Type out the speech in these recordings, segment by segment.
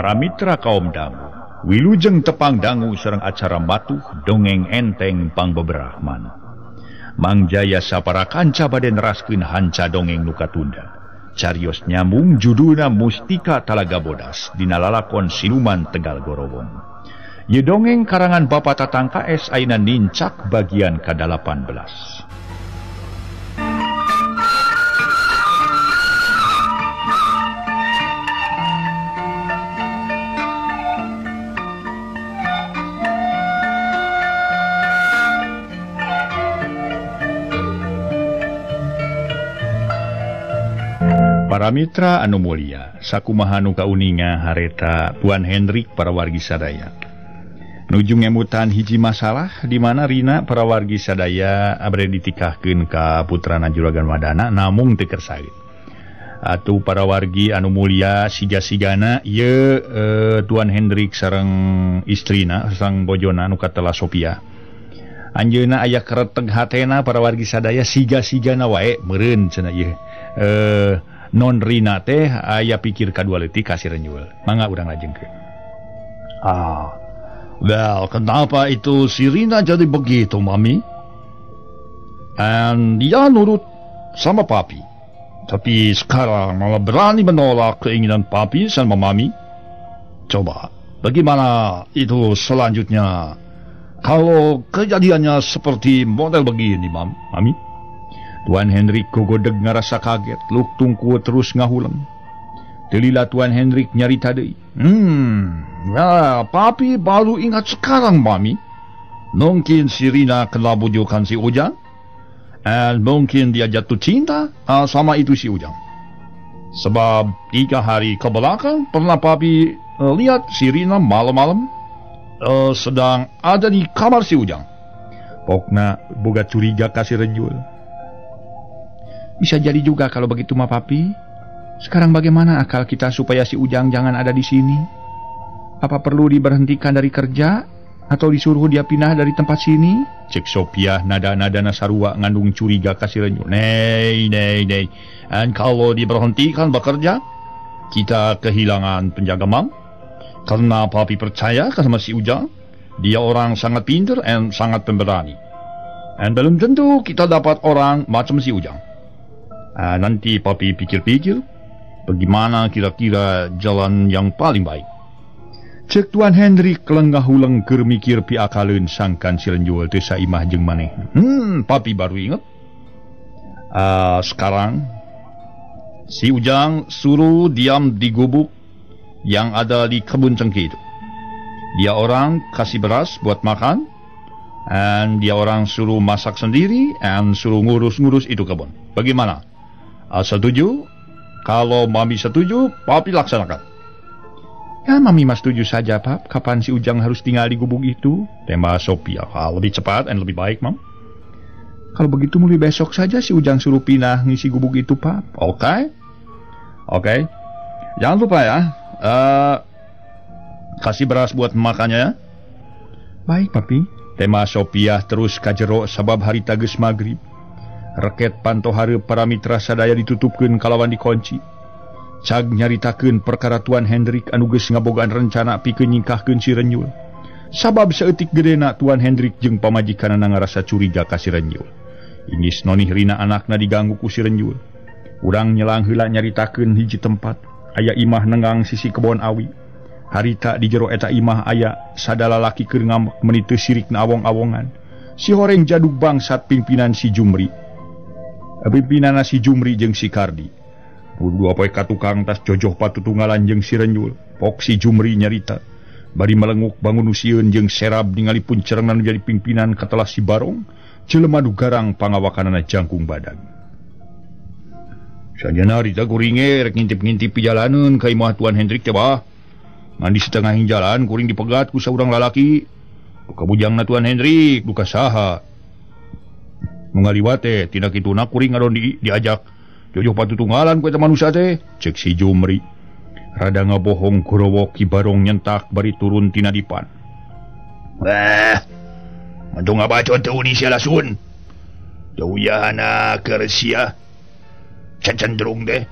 para mitra kaum dangu, wilujeng tepang dangu sareng acara matuh dongeng enteng pangbeberahman. Mang Jaya sapara kanca bade neraskeun hanca dongeng nu katunda. Carios nyambung judulna Mustika Talaga Bodas dina lalakon Siluman Tegal Gorowong. Ye dongeng karangan Bapak Tatang KS aina nincak bagian ke-18. Para mitra anu mulia, sakumaha nu kauninga hareta Tuan Hendrik para wargi sadaya. Nuju ngemutan hiji masalah di mana Rina para wargi sadaya abade ditikahkeun ka putrana Juragan Wadana namung teu kersait. Atuh para wargi anu mulia siga-sigana ieu Tuan Hendrik sareng istrina sareng bojona nu katela Sophia. Anjeunna aya kareteg hatena para wargi sadaya siga-sigana wae meureun cenah ieu. Non Rina teh aya pikir kadua leutik kasih renjul. Mangga urang lajengkeun. Well, kenapa itu si Rina jadi begitu, Mami? Dan dia nurut sama Papi. Tapi sekarang malah berani menolak keinginan Papi sama Mami. Coba, bagaimana itu selanjutnya? Kalau kejadiannya seperti model begini, Mami? Tuan Hendrik gogodeg ngarasa kaget, luk tungku terus ngahuleng. Delila Tuan Hendrik nyarita deui. Ya, Papi baru ingat sekarang, Mami. Mungkin si Rina kena bujukan si Ujang. Dan mungkin dia jatuh cinta sama itu si Ujang. Sebab 3 hari ke belakang pernah Papi lihat si Rina malam-malam sedang ada di kamar si Ujang. Pokna boga curiga kasih renjul. Bisa jadi juga kalau begitu mah Papi. Sekarang bagaimana akal kita supaya si Ujang jangan ada di sini? Apa perlu diberhentikan dari kerja atau disuruh dia pindah dari tempat sini? Cek Sophia nada-nada sarua ngandung curiga kasih renjul. Nei. Dan kalau diberhentikan bekerja, kita kehilangan penjaga Mam. Karena Papi percaya sama si Ujang, dia orang sangat pintar dan sangat pemberani. Dan belum tentu kita dapat orang macam si Ujang. Nanti Papi pikir-pikir bagaimana kira-kira jalan yang paling baik. Cek Tuan Hendrik lenggah-uleng keur mikir piakaleun sangkan si renjul teu saimah jeung maneh. Papi baru ingat. Sekarang si Ujang suruh diam di gubuk yang ada di kebun cengkeh itu. Dia orang kasih beras buat makan, dan dia orang suruh masak sendiri, dan suruh ngurus-ngurus itu kebun. Bagaimana? Setuju? Kalau Mami setuju, Papi laksanakan. Ya, Mami mas setuju saja, Pap. Kapan si Ujang harus tinggal di gubuk itu? Tema Sophia, lebih cepat dan lebih baik, Mam. Kalau begitu mulai besok saja si Ujang suruh pindah ngisi gubuk itu, Pap. Oke. Jangan lupa ya, kasih beras buat makannya ya. Baik, Papi. Tema Sophia terus kajero sabab hari geus magrib. Reket pantohare para mitra sadaya ditutupkeun kalawan dikunci. Cag nyaritakeun perkara Tuan Hendrik anu geus ngabogaan rencana pikeun nyingkahkeun si renjul. Sabab saeutik gedena Tuan Hendrik jeung pamajikanana ngarasa curiga ka si renjul. Ingis nonih Rina anakna diganggu ku si renjul. Urang nyelang heula nyaritakeun hiji tempat aya imah nenggang sisi kebon awi. Harita di jero eta imah aya sadala laki keur ngambek meuni teu sirikna awong-awongan. Si horeng jaduk bangsat pimpinan si Jumri. Pimpinana si Jumri jeung si Kardi. Dua poe ka tukang tas jojoh patutunggalan jeung si renjul. Pok si Jumri nyarita. Bari melenguk bangun usieun jeung serab ningali puncerna nu jadi pimpinan katelah si Barong. Jelema nu garang pangawakanana jangkung badag. Sajana rita kuringe rek ngintip-ngintip jalaneun ka imah Tuan Hendrik teh bah. Ngan di setengahing jalan kuring dipegat ku saurang lalaki. Duka bujangna Tuan Hendrik, duka saha. Mengaliwat teh tidak kituna kuring ngadon diajak jojoh patutunggalan ku eta manusia teh, cek si Jumri. Rada ngabohong Gorowo Ki Barong nyentak bari turun tina dipan. Mantong ngabacot teu ni sia lasun. Jauh yahana keur sia. Cenderung deh.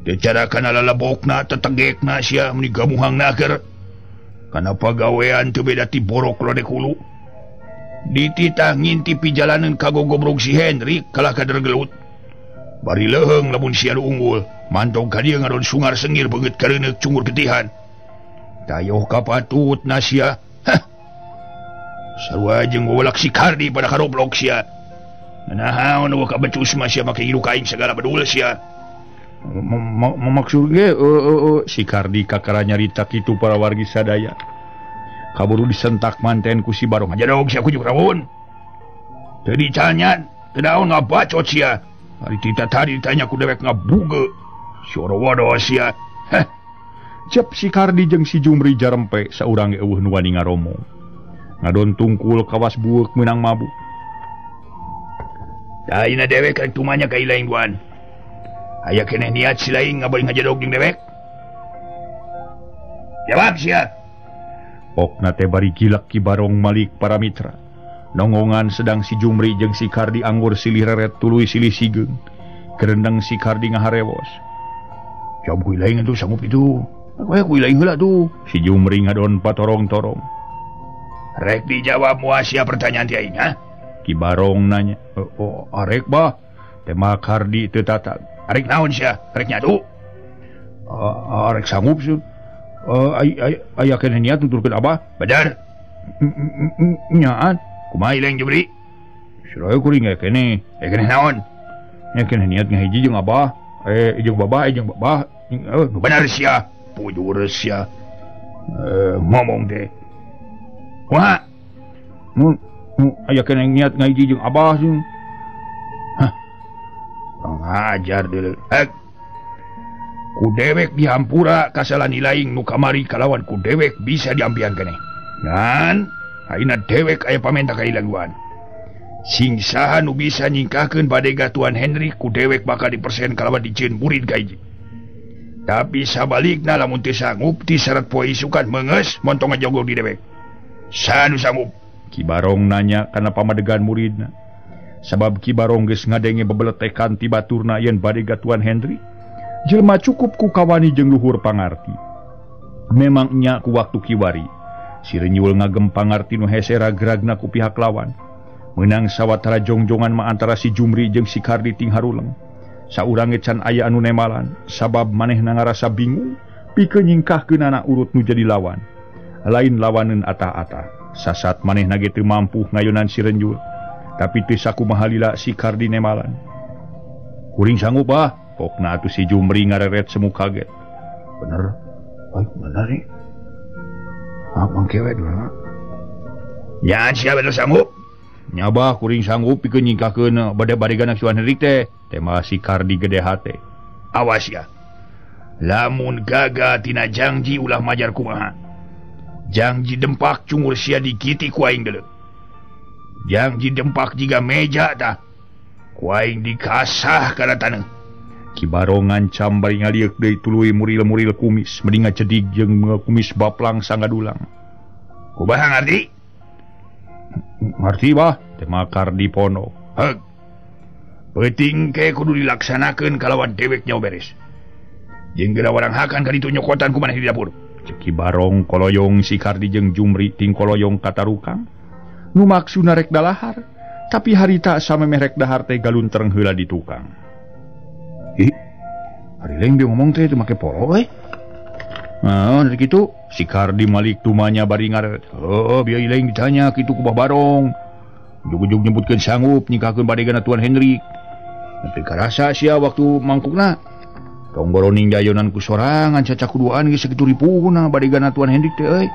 Decarakan lalabok na tetegek na siya menigamuhang naker. Karena pagawean tu beda ti borok lodek hulu. Dititah ngintipi jalanan kagogobrog si Henry kalah kadergelut. Bari leheng lamun siya unggul. Mantong kadia ngadon sungar sengir beget karenek cungur ketihan. Tayoh kapatut na siya. Hah. Sarua jeung wawalak si Kardi pada karoblok siya. Nanahaw na waka becus ma siya makihilukain segala bedul siya. Maksud ge si Kardi kakara nyarita kitu para wargi sadaya. Kaburu disentak manten ku si Barong. Aja dong siya kujuk rawon. Tadi canyan, kedaon ngabacot siya. Hari tita tadi ditanya ku dewek ngabuge. Sioro wado siya. Heh. Cep si Kardi jeung si Jumri jarempe saurang eueuh nu wani ngaromong. Ngadon tungkul kawas bueuk meunang mabuk. Daina dewek rek tumanya ka ilaing buan. Aya keneh niat si laing ngabari ngajadog jeung dewek. Jawab sia. Okna teh bari gilak Ki Barong Malik para mitra. Nongongan sedang si Jumri jeung si Kardi anggur silih reret tuluy silih sigeung. Kerendang si Kardi ngaharewos. Jawab ku ilaing itu sanggup itu. Aya ku ilaing heula tuh. Si Jumri ngadon patorong-torong. Rek dijawab moal sia pertanyaan ti aing, ha? Ki Barong nanya. Arek bah. Tema Kardi teu tatag. Arek naon sia? Arek nyatu? Arek sanggup sih. Aya keneh niat nuturkeun Abah? Bener. Nyaan. Kumaha ilaing Jumri? Suraya kuring keneh. Keneh naon? Nya keneh niat ngahiji jeung Abah. Jeung Babah, jeung Babah. Bener sia. Pujur sia. Ngomong deh. Kumaha? Aya keneh niat ngahiji jeung Abah sih. Ngajar dulu. Ku dewek dihampura kasalan ilaing nu kamari kalawan ku dewek bisa diampian keneh. Ngan ayeuna dewek aya pamenta ka ilaguan. Sing saha nu bisa nyingkahkeun badega Tuan Henry ku dewek bakal dipersen kalawan dicieun murid ka hiji. Tapi sabalikna lamun teu sanggup ti syarat poe isukan meungeus montong ngajogol di dewek. Saha nu sanggup? Ki Barong nanya kana pamadegan muridna. Sabab Ki Barong geus ngadenge bebeletekan ti baturna yen badega Tuan Henry jelema cukup ku kawani jeung luhur pangarti. Memang nya ku waktu kiwari si Renyul ngagem pangarti nu hese ragragna ku pihak lawan. Meunang sawatara jongjongan ma antara si Jumri jeung si Kardi ting haruleng. Saurange can aya anu nemalan sabab manehna ngarasa bingung pikeun nyingkahkeun anak urut nu jadi lawan. Lain lawaneun atah-atah. Sasat manehna ge teu mampu ngayonan si Renyul. Tapi teu sakumaha lila si Kardi nemalan. Kuring sanggup bah. Pokna atuh si Jumri ngareret semu kaget. Bener. Bener nih. Mangkewe dulu. Ya sia bener sanggup. Nyabah kuring sanggup pikeun nyingkahkeun bade-badegana Tuan Henry teh. Tema si Kardi gede hate. Awas ya. Lamun gaga tina janji ulah majar kumaha. Janji dempak cungur sia dikiti ku aing deuleu. Janji dempak jiga meja tah. Ku aing dikasah kana taneuh. Ki Barong ngancam bari ngaliuk deui tuluy muril-muril kumis mendinga cedik jeung kumis baplang sangadulang. Kumaha ngarti? Ngarti bah, tema Kardi pono. Heug. Penting ke kudu dilaksanakeun kalawan dewek nyawa beres. Jeung geura waranghakan ka ditu nyokotan kumaneh di dapur. Cek Ki Barong koloyong si Kardi jeung Jumri ting koloyong katarukang. Nu maksudna rek dalahar, tapi harita samemeh rek dahar teh galuntereng heula di tukang. Hari lain dia ngomong teh make polo Nah, dari kitu si Kardi Malik tumanya bari ngaret. Biar lain ditanya kitu ku Bah Barong. Ujug-ujug nyebutkeun sanggup nikahkeun badegana Tuan Henry. Tapi karasa sia waktu mangkukna. Tong boroning dayonan ku sorangan caca kuduaan geus sakitu ripuna badegana Tuan Henry teh euy.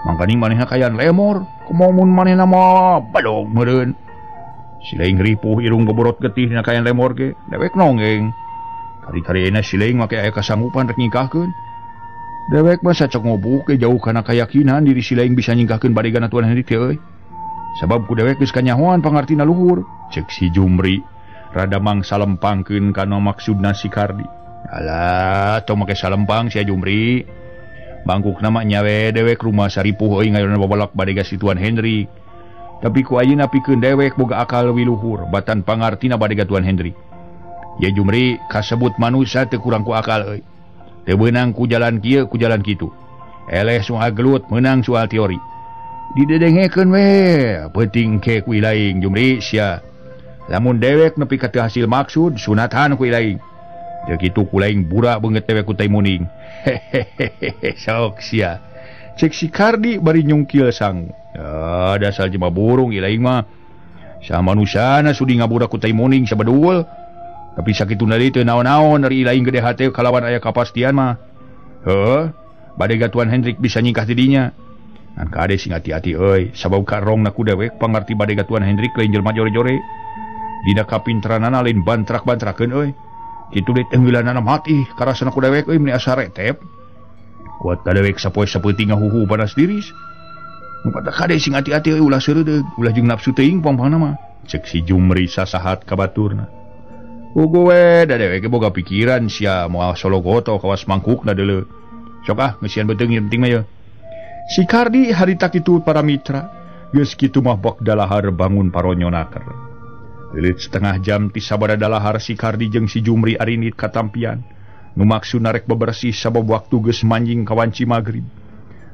Mangkani manehna kayan lemor, kumomun manehna mah balog meureun. Si laing ripuh irung boborot getih dina kayan lemor ge, dewek nonggeng. Kari-karina si laing make aya kasanggupan rek nyingkahkeun. Dewek mah sacok ngobuk ge jauh kana keyakinan diri si laing bisa nyingkahkeun badegana Tuan Henry teh euy. Sabab ku dewek geus kanyahoan pangartina luhur, cek si Jumri. Rada mang salempangkeun kana maksudna si Kardi. Alah, tong make salempang si Jumri. Bangkukna mah nyawe dewek rumah saripuh euy ngayonan babalak badega si Tuan Henry. Tapi ku ayeuna pikeun dewek boga akal leuwih luhur batan pangartina badega Tuan Henry. Ya Jumri kasebut manusia teu kurang ku akal euy. Teu beunang ku jalan kieu ku jalan kitu. Eleh soal gelut menang soal teori. Didedengekeun we, penting ke ku ilaing Jumri sia. Lamun dewek nepi ka teu hasil maksud sunatan ku ilaing. Teu kitu ku laing burak beungeut dewek ku Taimuning. Hehehe sok sia. Cek si Kardi bari nyungkil sang. Dasar jelema burung ilaing mah. Sa manusana sudi ngabudak ku Taimuning sabadul. Tapi sakituna deui teu naon-naon dari ilaing gede hate kalawan aya kapastian mah. Heuh, bade Tuan Hendrik bisa nyingkah ti dinya. Ngan kade sing hati-hati euy, sabab karongna ku dewek pangarti bade Tuan Hendrik lain jelema jore-jore. Dina kapinteranana lain bantrak-bantrakeun euy. Kitu deui tenggelanana mati karasana ku dewek euy meni asa retep. Kuat ka dewek sapoe saeuting ngahuhu panas diris. Nu pada kade sing hati-hati euy ulah seureudeg, ulah jeung nafsu teuing pang-pangna mah. Cek si Jumri sasahat ka baturna. Ugo we da dewek boga pikiran sia moal sologoto kawas mangkukna deuleu. Sok ah ngeusian beuteung ieu penting mah ye. Si Kardi harita kitu para mitra, geus kitu mah bok dalahar bangun paronyonaker. Leuleut setengah jam ti sabada dalahar si Kardi jeung si Jumri arinit katampian. Nu maksudna rek bebersih sabab waktu geus manjing ka wanci magrib.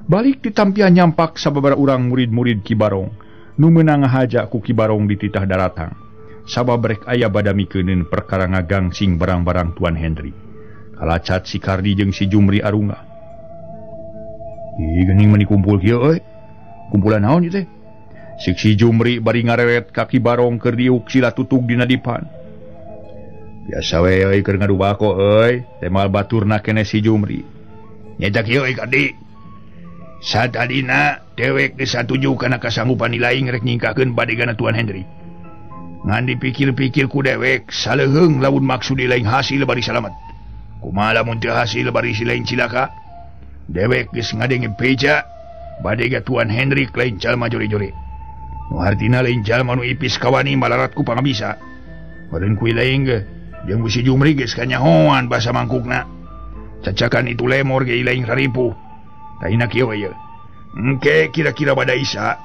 Balik di tampian nyampak sababaraha urang murid-murid Ki Barong nu meunang ngahaja ku Ki Barong di titah daratang. Sabab rek aya badamikeun perkara ngagangsing barang-barang Tuan Hendrik. Kalacat si Kardi jeung si Jumri arunga. Ih geuning meni kumpul kieu euy. Kumpulan naon ieu teh? Sik si Jumri bari ngarewet ka Ki Barong keur diuk sila tutug dina dipan. Biasa we euy keur ngadu bako euy, temal baturna keneh si Jumri. Nyaeta kieu euy Kardi. Satadina dewek geus satuju kana kasanggupan ilaing rek nyingkahkeun badegana Tuan Hendrik. Ngan dipikir-pikir ku dewek saleuheung lamun maksud ilaing hasil bari salamet. Kumaha lamun teu hasil bari si lain cilaka? Dewek geus ngadenge peja badega Tuan Hendrik lain jalma jore-jore. Nu hartina lain jalma nu ipis kawani malarat ku pangabisa. Meureun ku ilaing ge jeung si Jumri geus kanyahoan basa mangkukna. Cacakan itu lemor ge ilaing raripuh. Taina kieu we. Engke kira-kira bada Isa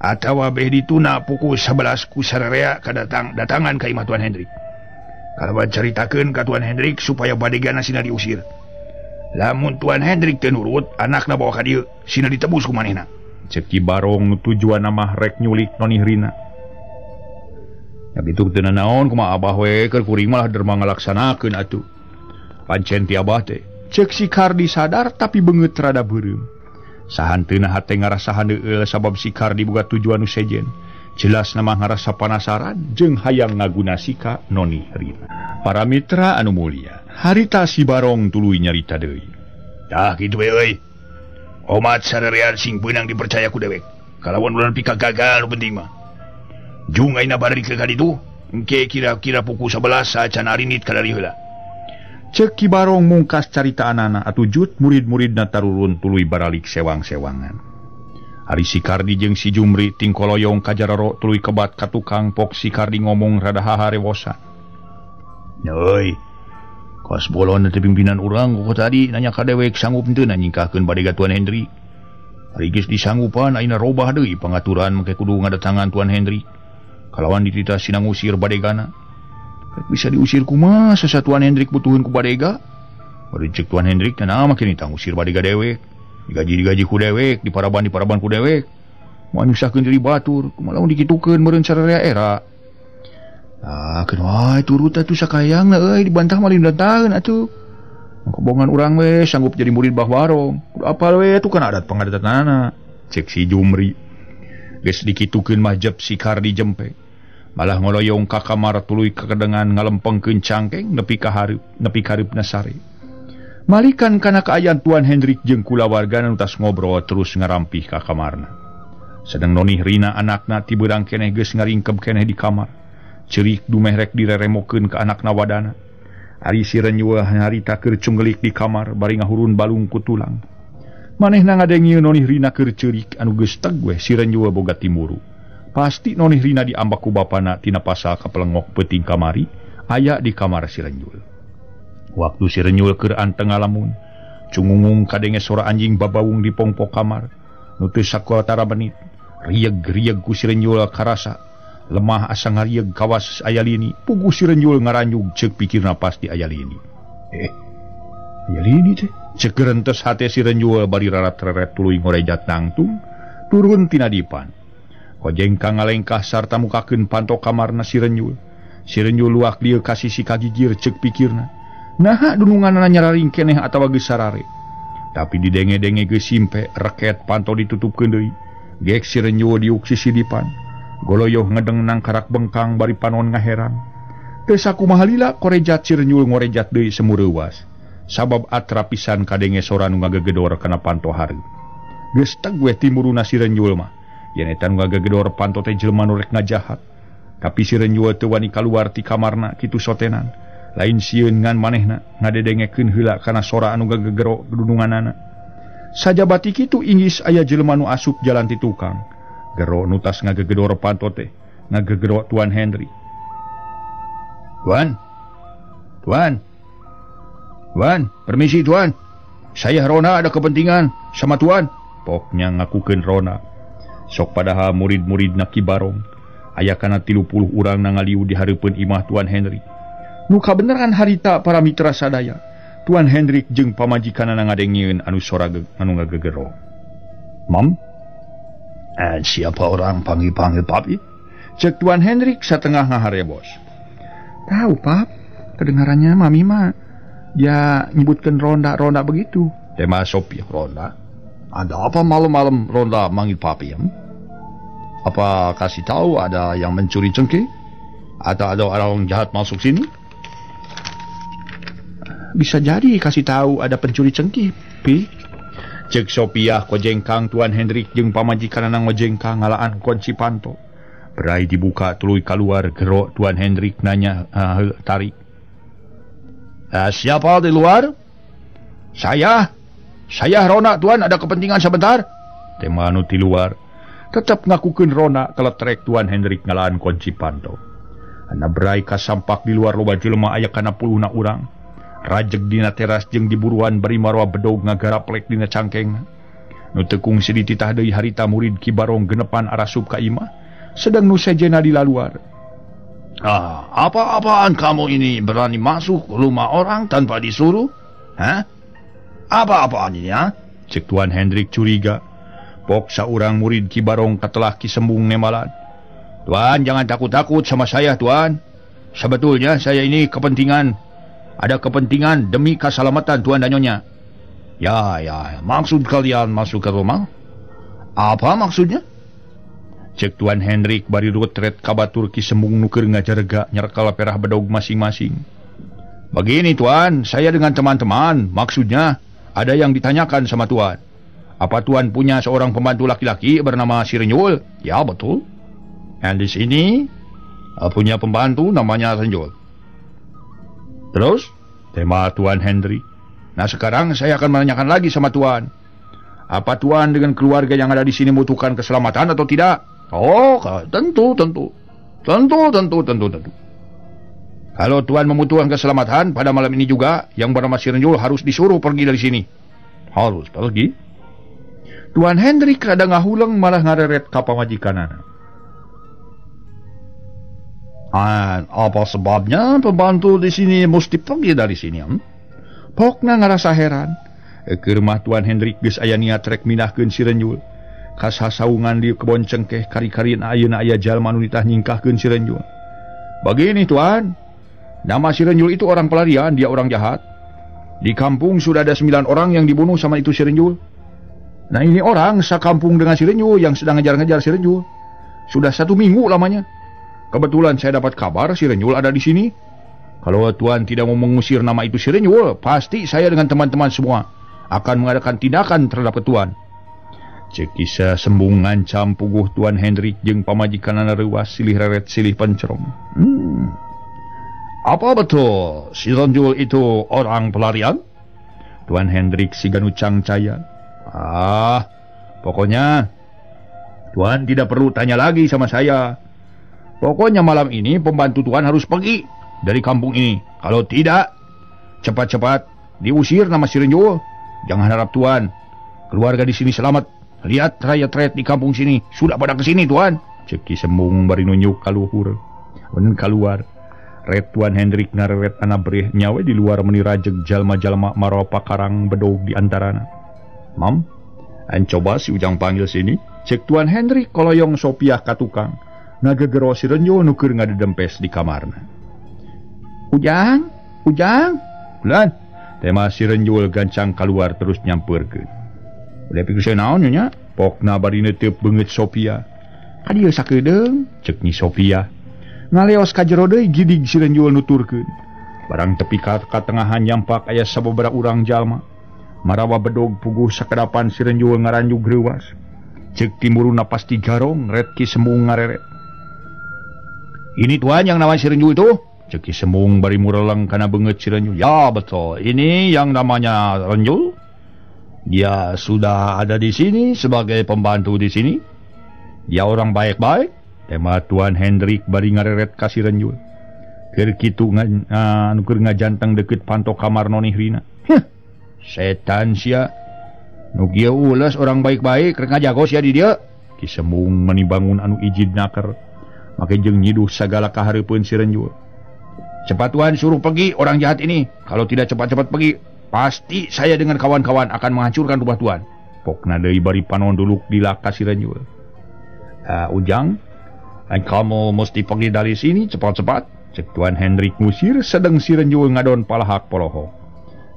atawa beh dituna pukul 11 ku sararea datangan ka imah Tuan Hendrik. Kalawan caritakeun ka Tuan Hendrik supaya badegana sina diusir. Lamun Tuan Hendrik teu nurut, anakna bawa ka dieu, sina ditebus ku manehna. Cek Ki Barong nu tujuan mah rek nyulik Noni Rina. Ya kitu teu naon kumaha abah we keur kuring malah derma ngalaksanakeun atuh. Pancen ti abah teh. Cek si Kardi sadar tapi beungeut rada beureum. Sahanteuna hate ngarasahan deul sabab si Kardi boga tujuan nu sejen. Jelas nama ngarasa panasaran jeung hayang ngagunasi ka Noni Rina. Para mitra anu mulia, harita si Barong tuluy nyarita deui. Tah kitu we euy. Omat sarerean sing beunang dipercaya ku dewek. Kalawan ulah pika gagal nu penting mah. Jung ayeuna balik ka ditu, engke kira-kira pukul 11 sacan arinit ka dari heula. Cek Ki Barong mungkas carita anana atujut murid-muridna tarurun tuluy baralik sewang-sewangan. Ari si Kardi jeung si Jumri tingkoloyong ka jararo tuluy kebat ka tukang pok si Kardi ngomong rada haharewosan. Euy, kos bolon teh pimpinan urang kok tadi nanya ka dewek sanggup teu nyingkahkeun badega Tuan Hendrik. Ari geus disanggupan ayeuna robah deui pangaturan make kudu ngadatangan Tuan Hendrik. Kalawan dititah sina ngusir badegana. Bisa diusir kumaha sasa Tuan Hendrik butuhun ku badega? Bari cek Tuan Hendrik cenah mah kini tang usir badega dewek. Digaji ku dewek, diparaban ku dewek. Moal nyusahkeun diri batur, kumaha lamun dikitukeun meureun sararea era. Ah, keun wae turut atuh sakayangna euy dibantah mah lain dantaeun atuh. Kobongan urang we sanggup jadi murid Bah Barong. Kudu apal we atuh kan adat pangadatanana. Cek si Jumri. Geus dikitukeun mah jep si Kardi jempe. Malah ngoloyong ka kamar tuluy kakedengan ngalempengkeun cangkeng nepi ka hareupna sare. Malikan kana kaayaan Tuan Hendrik jeung kulawargana nu tas ngobrol terus ngarampih ka kamarna. Sedeng Noni Rina anakna ti beurang keneh geus ngaringkeb keneh di kamar. Ceurik dumeh rek direremokeun ka anakna wadana. Ari si Renyeuh harita keur cunggelik di kamar bari ngahurun balung ku tulang. Manehna ngadengieun Noni Rina keur ceurik anu geus teg we si Renyeuh boga timuru. Pasti Noni Rina diambak ku bapana tina pasal kapelengok peuting kamari aya di kamar si Renyeuh. Waktu si Renyeuh keur anteng ngalamun, cungungung kadenge suara anjing babawung di pongpok kamar. Nu teu sakuatara menit, rieg-rieg ku si Renyeuh karasa. lemah asa ngarieg kawas Ayalini, puguh si Renjul ngaranjug cek pikir napas di Ayalini. Ayalini teh? Cek gerentes hate si Renjul bari rarat-reret tuluy ngorejat nangtung, turun tina dipan. Kojengkang ngalengkah sarta mukakeun panto kamarna si Renjul. Si Renjul luak dieu ka sisi kagigir cek pikirna. Naha dununganna nyararing keneh atawa geus sarare. Tapi didenge-denge geus simpe reket panto ditutupkeun deui. Gek si Renjul diuk sisi dipan. Goloyoh ngedeng nang karak bengkang bari panon ngaherang. Teu sakumaha lila korejat si Renjul ngorejat deui semureuwas. Sabab atrapisan kadenge sora nu ngagegedor kana panto hareup. Geus tegueh timuruna si Renjul mah. Yen eta nu ngagegedor panto teh jelema nu rek ngajahat. Tapi si Renjul teu wani kaluar ti kamarna kitu sotenan. Lain sieun ngan manehna ngadedengekeun heula kana sora anu ngagegero gedununganana. Sajabati kitu inggis aya jelema nu asup jalan ti tukang. Gero nutas ngagegedor panto teh, ngagegero Tuan Henry. Tuan, permisi Tuan. Saya Rona ada kepentingan sama Tuan. Poknya ngakukeun Rona. Sok padahal murid-murid Ki Barong. Aya kana 30 urang nangaliu di hareupeun imah Tuan Henry. Nu kabeneran harita para mitra sadaya. Tuan Hendrik jeung pamajikanana ngadengieun anu sora anu ngagegero. Mam? Siapa orang panggil-panggil Papi? Cek Tuan Hendrik satengah ngaharebos. Tahu Pap, kedengarannya Mami mah dia nyebutkan ronda begitu. Tema Sophia ronda. Ada apa malam-malam ronda manggil Papi ya? Apa kasih tahu ada yang mencuri cengkeh? Atau ada orang jahat masuk sini? Bisa jadi kasih tahu ada pencuri cengkeh, Pi. Cek Sophia kojengkang Tuan Hendrik jeung pamajikanana ngojengkang ngalaan kunci panto. Berai dibuka tuluy keluar gero Tuan Hendrik nanya tarik. Siapa di luar? Saya Rona Tuan, ada kepentingan sebentar. Tema anu di luar. Tetap ngakukeun Rona keletrek Tuan Hendrik ngalaan kunci panto. Ana berai kasampak di luar loba jelema aya kana 10 urang. Rajeg dina teras jeung diburuan bari marwa bedog ngagaraplek dina cangkeng. Nu teu kungsi dititah deui harita murid Ki Barong genepan arasup ka imah, sedang nu sejena di laluar. Apa-apaan kamu ini berani masuk rumah orang tanpa disuruh? Apa-apaan ini ya? Cek Tuan Hendrik curiga. Pok saurang murid Ki Barong katelah Ki Sembung nemalan. Tuan, jangan takut-takut sama saya, Tuan. Sebetulnya saya ini ada kepentingan demi keselamatan Tuan dan Nyonya. Ya, maksud kalian masuk ke rumah? Apa maksudnya? Cek Tuan Hendrik bari retret kabatur Ki Sembung nuker ngajarga nyerekal perah bedog masing-masing. Begini Tuan, saya dengan teman-teman, maksudnya ada yang ditanyakan sama Tuan. Apa Tuan punya seorang pembantu laki-laki bernama si Renjul? Ya, betul. Dan di sini punya pembantu namanya Renjul. Terus? Tema Tuan Henry. Nah sekarang saya akan menanyakan lagi sama Tuan. Apa Tuan dengan keluarga yang ada di sini membutuhkan keselamatan atau tidak? Oh, tentu. Kalau Tuan membutuhkan keselamatan pada malam ini juga, yang bernama si Renjul harus disuruh pergi dari sini. Harus pergi? Tuan Henry kada ngahuleng malah ngareret ka pamajikanana. Apa sebabnya pembantu di sini mesti pergi dari sini? Pokna ngarasa heran. Ke rumah Tuan Hendrik geus aya niat rek mindahkeun si Renjul. Kas hasaungan di kebon cengkeh kari-karin ayeuna aya jalma nu ditah nyingkahkeun si Renjul. Begini Tuan, nama si Renjul itu orang pelarian, dia orang jahat. Di kampung sudah ada 9 orang yang dibunuh sama itu si Renjul. Nah ini orang sakampung dengan si Renjul yang sedang ngejar-ngejar si Renjul. Sudah 1 minggu lamanya. Kebetulan saya dapat kabar si Renjul ada di sini. Kalau Tuan tidak mau mengusir nama itu si Renjul, pasti saya dengan teman-teman semua akan mengadakan tindakan terhadap Tuan. Cek kisah Sembung ngancam puguh Tuan Hendrik jeung pamajikanana reuas silih reret silih pencerong. Apa betul si Renjul itu orang pelarian? Tuan Hendrik siganu cangcaya. Pokoknya Tuan tidak perlu tanya lagi sama saya. Pokoknya malam ini pembantu Tuan harus pergi dari kampung ini. Kalau tidak, cepat-cepat diusir nama si Renjul. Jangan harap Tuan keluarga di sini selamat. Lihat rakyat-rakyat di kampung sini sudah pada kesini Tuan. ceki sembung bari nunjuk kaluhur mun keluar red Tuan Hendrik ngareret anak breh nyawe di luar menirajeg jalma-jalma maropa karang bedog di antarana. Mam, an coba si Ujang panggil sini. Cek Tuan Hendrik koloyong Sopiah ka tukang ngagegero si Renjo nu keur ngadedempes di kamarna. Ujang, bulan. Tema si Renjul gancang keluar terus nyamperkeun. Udah pikir saya naon nya? Pokna bari neuteup beungeut Sophia. Ka dieu sakedeung, cek ni Sophia. Ngaleos ka jero deui gidig si Renjul nuturkeun. Barang tepi ka tengahan nyampak aya sababaraha urang jalma. Marawa bedog puguh sakedapan si Renjul ngaranjug reuwas. Cek timuruna pasti garong, red ki sembung ngareret. Ini Tuan yang namanya si Renjul itu? Cek ki sembung bari mureleng kana beungeut si Renjul. Ya betul, ini yang namanya Renjul. Dia sudah ada di sini sebagai pembantu di sini. Dia orang baik-baik. Tema Tuan Hendrik bari ngareret ka si Renjul. Keur kitu keur ngajanteng deukeut panto kamar Noni Rina. Setan sia. Nu kieu ules orang baik-baik rek ngajago sia di dieu. Ki sembung menibangun anu ijid naker. Make jeung nyiduh sagala kahareupeun si Renjul. Cepat Tuan suruh pergi orang jahat ini. Kalau tidak cepat-cepat pergi, pasti saya dengan kawan-kawan akan menghancurkan rumah Tuan. Pokna deui bari panonduluk di laka si Renjul. Ujang, kamu mesti pergi dari sini cepat-cepat. Cek Tuan Hendrik ngusir sedang si Renjul ngadon palahak poloho.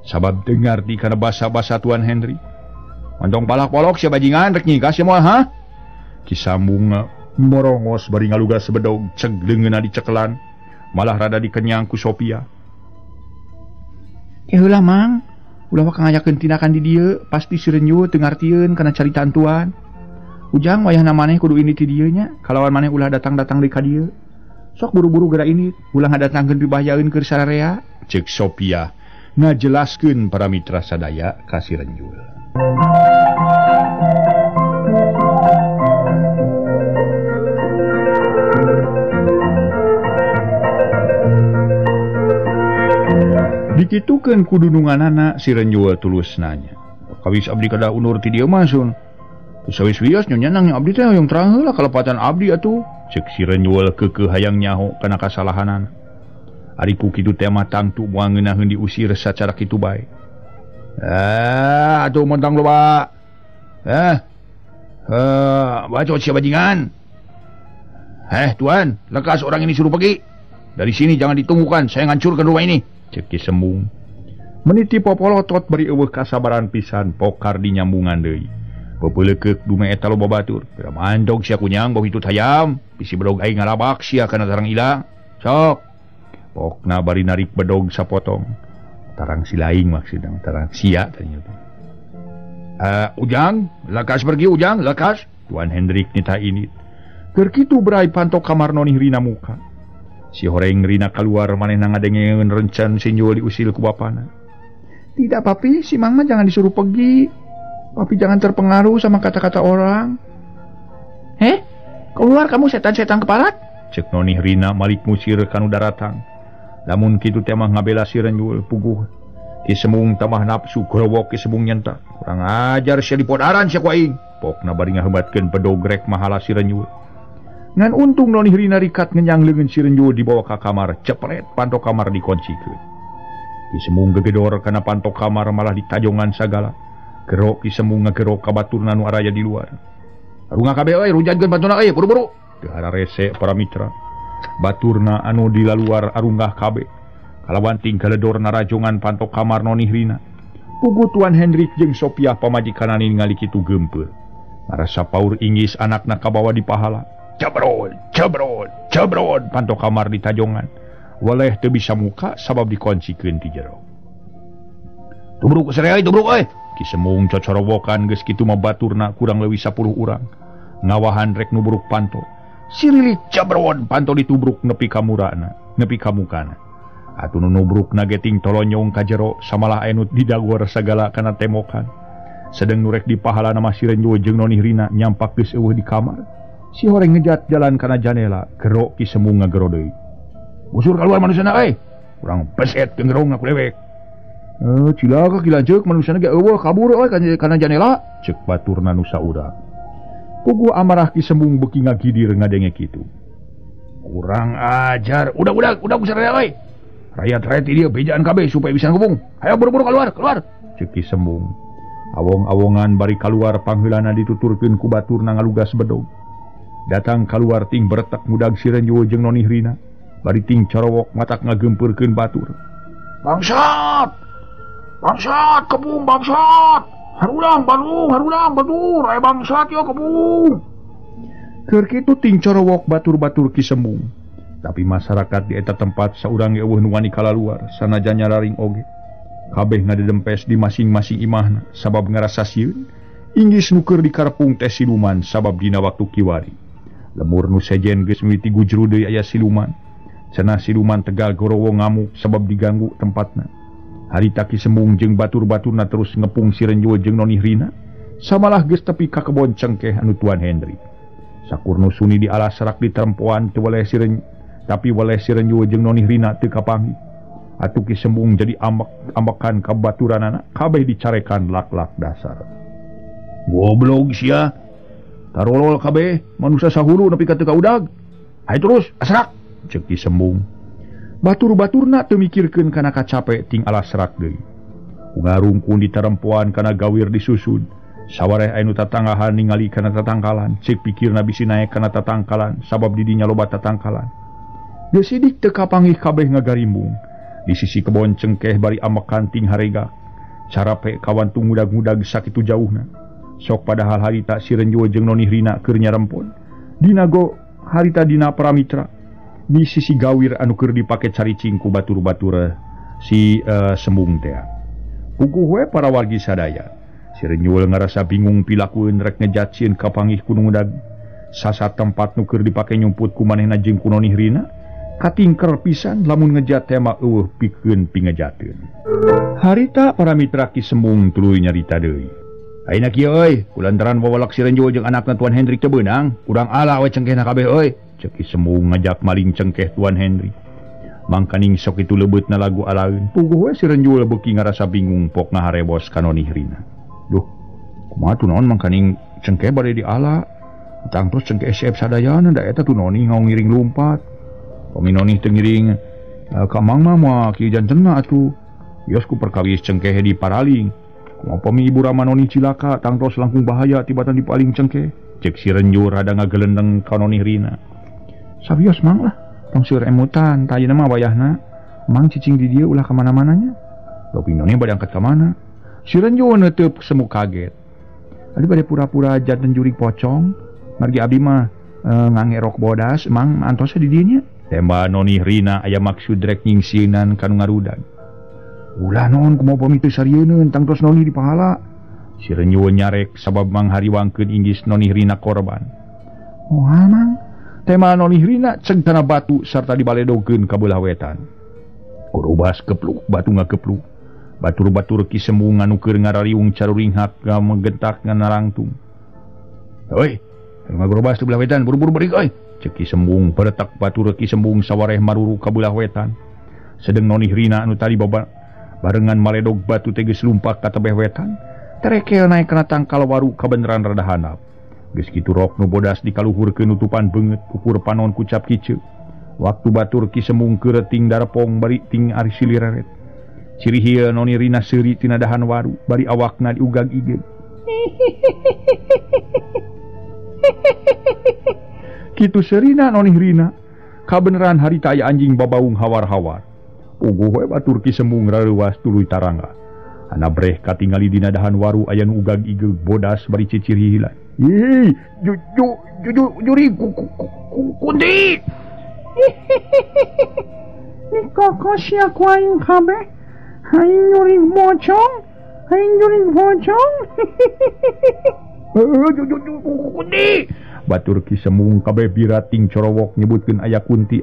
Sabab dengar di kana basa-basa Tuan Hendrik. Mantong palahak polok sia bajingan rek nyingkas sia moal ha? Kisambung morongos bari ngalugas sebedog ceg leungeunna dicekelan. Malah rada dikenyang ku Sophia. Heula Mang, ulah wakang ngajakeun tindakan di dieu, pasti si Renjul teu ngartieun kana caritaan Tuan. Ujang wayahna maneh kudu ini ti dieu nya, kalawan maneh ulah datang-datang deui ka dieu. Sok buru-buru geura ini, ulah ngadatangkeun pibahayaeun keur sararea, cek Sophia ngajelaskeun para mitra sadaya ka si Renjul. Dikitukeun ku dununganana si Renjul tulus nanya. Kawis abdi kada unur ti dieu mah sun. Sawis-wios nyonya nang abdi teh hoyong terang heula kalepatan abdi atuh. Cek si Renjul keukeuh hayang nyaho kana kasalahanan. Ari ku kitu teh mah tangtu moal ngeunaheun diusir sacara kitu bae. Atuh montang loba. Bacot sia bajingan. Tuan, lekas orang ini suruh pergi. Dari sini jangan ditunggukan, saya ngancurkan rumah ini. Cek ki sembung. Meniti popolotot beri eueuh kasabaran pisan pokar dinyambungan deui. Pepeuleukkeuk dume eta loba batur. Pira mandog sia kunyang bau hitut hayam, bisi bedog aing ngalabak sia kana tarang ilang. Sok. Pokna bari narik bedog sapotong. Tarang silaing maksudna, tarang sia tanya. Ujang, lekas pergi Ujang, lekas. Tuan Hendrik nita ini. Keur kitu berai pantok kamar Noni Rina muka. Si horeng Rina keluar manehna ngadengeun rencan Sinjul diusil ku bapana. Tidak papi, si Mang mah jangan disuruh pergi. Papi jangan terpengaruh sama kata-kata orang. Keluar kamu setan-setan kepala? Cek Noni Rina malik musir kanu daratang. Lamun kitu teh mah ngabela si Renjul puguh. Ki sembung tamah nafsu growok ki sembung nyentak. Kurang ajar sia dipodaran sia ku aing. Pokna bari ngahebatkeun pedogrek mahala si Renjul. Ngan untung Noni Rina rikat ngenyang leungeun si Renjul dibawa ka kamar, cepret pantok kamar dikuncikeun. Ki sembung gegedor kana pantok kamar malah ditajongan sagala. Gerok ki sembung ngagerok ka baturna nu araya di luar. Arungah kabeh euy rujadkeun batuna euy buru-buru. Teu hara rese para mitra. Baturna anu di luar arunggah kabeh. Kalawanting kaledor narajongan pantok kamar Noni Rina. Pugu Tuan Hendrik jeung Sophia pamajikanana ningali kitu geumpeur. Ngarasa paur inggis anakna kabawa di pahala. Cabron, pantok kamar di tajongan. Waleh teu bisa muka sabab dikuncikeun ti jero. Tubruk sareai tubruk euy. Ki sembung cocorowokan geus kitu mah baturna kurang leuwih 10 urang. Ngawahan rek nubruk panto. Sirilik cabron panto ditubruk nepi ka murana, nepi ka mukana. Atuh nu nubrukna geting tolonyong ka jero samalah anu didagor sagala kana temokan. Sedeng nu rek di pahala nama si Renjul jeung Noni Rina nyampak geus eueuh di kamar. Si horeng ngejat jalan kana janela, gerok ki sembung ngagero deui. Busur keluar manusana euy. Urang peset jeung gerong ngaku lewek. Cilaka ki lanceuk manusana ge eueuh kabur euy kana janela, ceuk baturna nu saurang. Puguh amarah Ki Sembung beki ngagidir ngadenge kitu. Kurang ajar. Udah ku sadaya we. Rakyat-rakyat ieu bejaan kabeh supaya bisa ngubung. Hayo buru-buru keluar. Ceuk Ki Sembung. Awong-awongan bari kaluar pangheulana dituturkeun ku baturna ngalugas bedog. Datang keluar ting beretek mudag Sirenjo jeung Noni Rina. Bari ting corowok matak ngagempurkeun batur. Bangsat, kebung bangsat. Harulang batur, bangsat yo kebung. Keur kitu ting corowok batur-batur Ki Sembung. Tapi masyarakat di eta tempat saurang ge eueuh nu wani kalaluar sanajan nyararing oge. Kabeh ngadedempes di masing-masing imahna sabab ngarasa sieun. Inggis nu keur dikarepung teh siluman sabab dina waktu kiwari. Lemur nu sejen geus mimiti gujru deui aya siluman. Cenah siluman tegal gorowo ngamuk sabab diganggu tempatna. Harita Ki Sembung jeung batur-baturna terus ngepung Sirenjo jeung Noni Rina. Samalah geus tepi ka kebon cengkeh anu Tuan Hendrik. Sakurnu suni di alas serak di terempoan teu waleh tapi waleh Sirenjo jeung Noni Rina teu kapanggih. Atuh Ki Sembung jadi ambek-ambekan ka baturanana kabeh dicarekan lak-lak dasar. Goblok sia. Tarolol kabeh manusia sahulu nepi ka teu kaudag. Hayu terus asrak ceuk Ki Sembung. Batur-baturna teu mikirkeun kana kacape ting alas serak deui. Ngarungkun di terempoan kana gawir disusun. Sawareh anu tatanggahan ningali kana tatangkalan, ceuk pikirna bisi naek kana tatangkalan sabab di dinya loba tatangkalan. Geus sidik teu kapanggih kabeh ngagarimbung. Di sisi kebon cengkeh bari ambekan ting harega. Carape kawantung mudag-mudag sakitu jauhna. Sok padahal harita Sirenjo jeung Noni Rina keur nyarempon. Dinago harita dina Paramitra. Di sisi gawir anu keur dipake caricing ku batur-batur si Sembung teh. Puguh we para wargi sadaya. Sirenjo ngarasa bingung pilakueun rek ngejatieun kapanggih ku mudag. Sasa tempat nu keur dipake nyumput ku manehna jeung ku Noni Rina. Katingker pisan lamun ngejat tema eueuh pikeun pingejateun. Harita Paramitra Ki Sembung tuluy nyarita deui. Ayeuna kieu euy, kulantaran wawalak Sirenjo jeung anakna Tuan Hendrik teu beunang, urang ala we cengkehna kabeh euy. Ceuk Ki Sembung ngajak maling cengkeh Tuan Hendrik. Mangkaning sok itu lebeutna lagu alaeun. Puguh we Sirenjo beuki ngarasa bingung pok ngaharebos ka Noni Rina. Duh, kumaha tu naon mangkaning cengkeh bade diala. Tang terus cengkeh siep sadayana da eta tu Noni ngaung ngiring lumpat. Pami Noni teu ngiring ka mang mah moal kieu jantenna atuh. Yos ku perkawis cengkeh di paraling. Kumaha pami ibu Rama Noni cilaka tang terus langkung bahaya tibatan dipaling cengkeh. Cek Sirenjo rada ngagelendeng ka Noni Rina. Sabios mang lah, tong seur emutan, tayana mah wayahna, mang cicing di dia ulah kemana-mananya. Tapi Noni bade angkat ke mana? Sirenjo neuteuk semu kaget. Adi bade pura-pura janten jurig pocong, margi abdi mah ngangerok bodas, mang antosnya di dinya. Temba Noni Rina aya maksud rek nyingsieunan kanu ngarudag. Ulah non kumaha pami teu sarieun tang tos Noni dipahala. Sirenjo nyarek sabab mang hariwangkeun inggis Noni Rina korban. Moal mang tema Noni Rina ceng tanah batu serta dibaledogkeun ka beulah wetan. Kurubas kepluk batu ngakepluk. Batur-batur Ki Sembung anu keur ngarariung caruringhak ngamegentak nganarangtung. Heuy, ngagrobas di belah wetan buru-buru beurik euy. Ceuk Ki Sembung beretak batur Ki Sembung sawareh maruru ka beulah wetan. Sedeng Noni Rina anu tadi barengan maledog batu teh geus lumpat ka tebeh wetan. Terekel naik kana tangkal waru kabeneran rada handap. Geus kitu rok nu bodas dikaluhurkeun nutupan beungeut ukur panon kucap kiceuk. Waktu batur Ki Sembung keureting darepong bari ting ari silireret. Ciri hieu Noni Rina seuri tina dahan waru bari awakna diugag-igeg. Kitu seurina Noni Rina kabeneran harita aya anjing babaung hawar-hawar. Puguh we batur Ki Sembung rareuwas tuluy tarangga. Anabreh katingali dina dahan waru aya nu ugag-igeg bodas bari cicir hihilan. Ih, juri kunti. Ni kokos ya kuaing kabeh. Haing nyuri bocong. Kunti. Batur Ki Sembung kabeh birating corowok nyebutkeun aya kunti.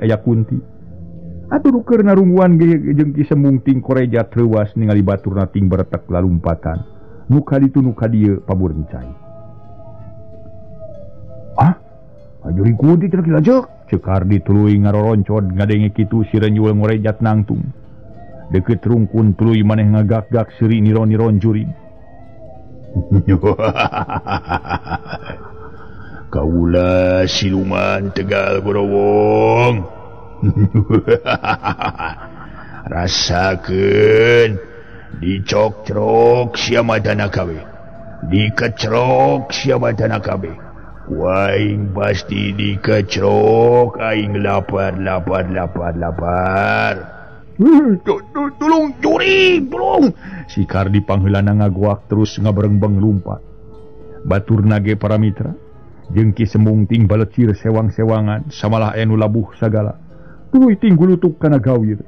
Atuh keur narungguan jeung Ki Sembung ting koreja treuwas ningali baturna ting beretek lalumpatan. Nuka ditu nuka dieu paburncai. Ajuri kunti cenah kilajek. Ceuk Hardi tuluy ngaroroncod ngadenge kitu Sirenjo ngorejat nangtung. Deukeut rungkun tuluy maneh ngagak-gak seuri niron-niron jurig. Kaula siluman Tegal Borowong. Rasakeun dicok-crok sia madana kabeh. Dikecrok sia madana kabeh. Aing pasti dikecrok, aing lapar. Tolong curi, tolong. Si Kardi pangheulana ngagoak terus ngaberengbeng lumpat. Batur nage para mitra. Jengki sembung ting balecir sewang-sewangan samalah anu labuh sagala. Tuluy ting gulutuk kana gawir.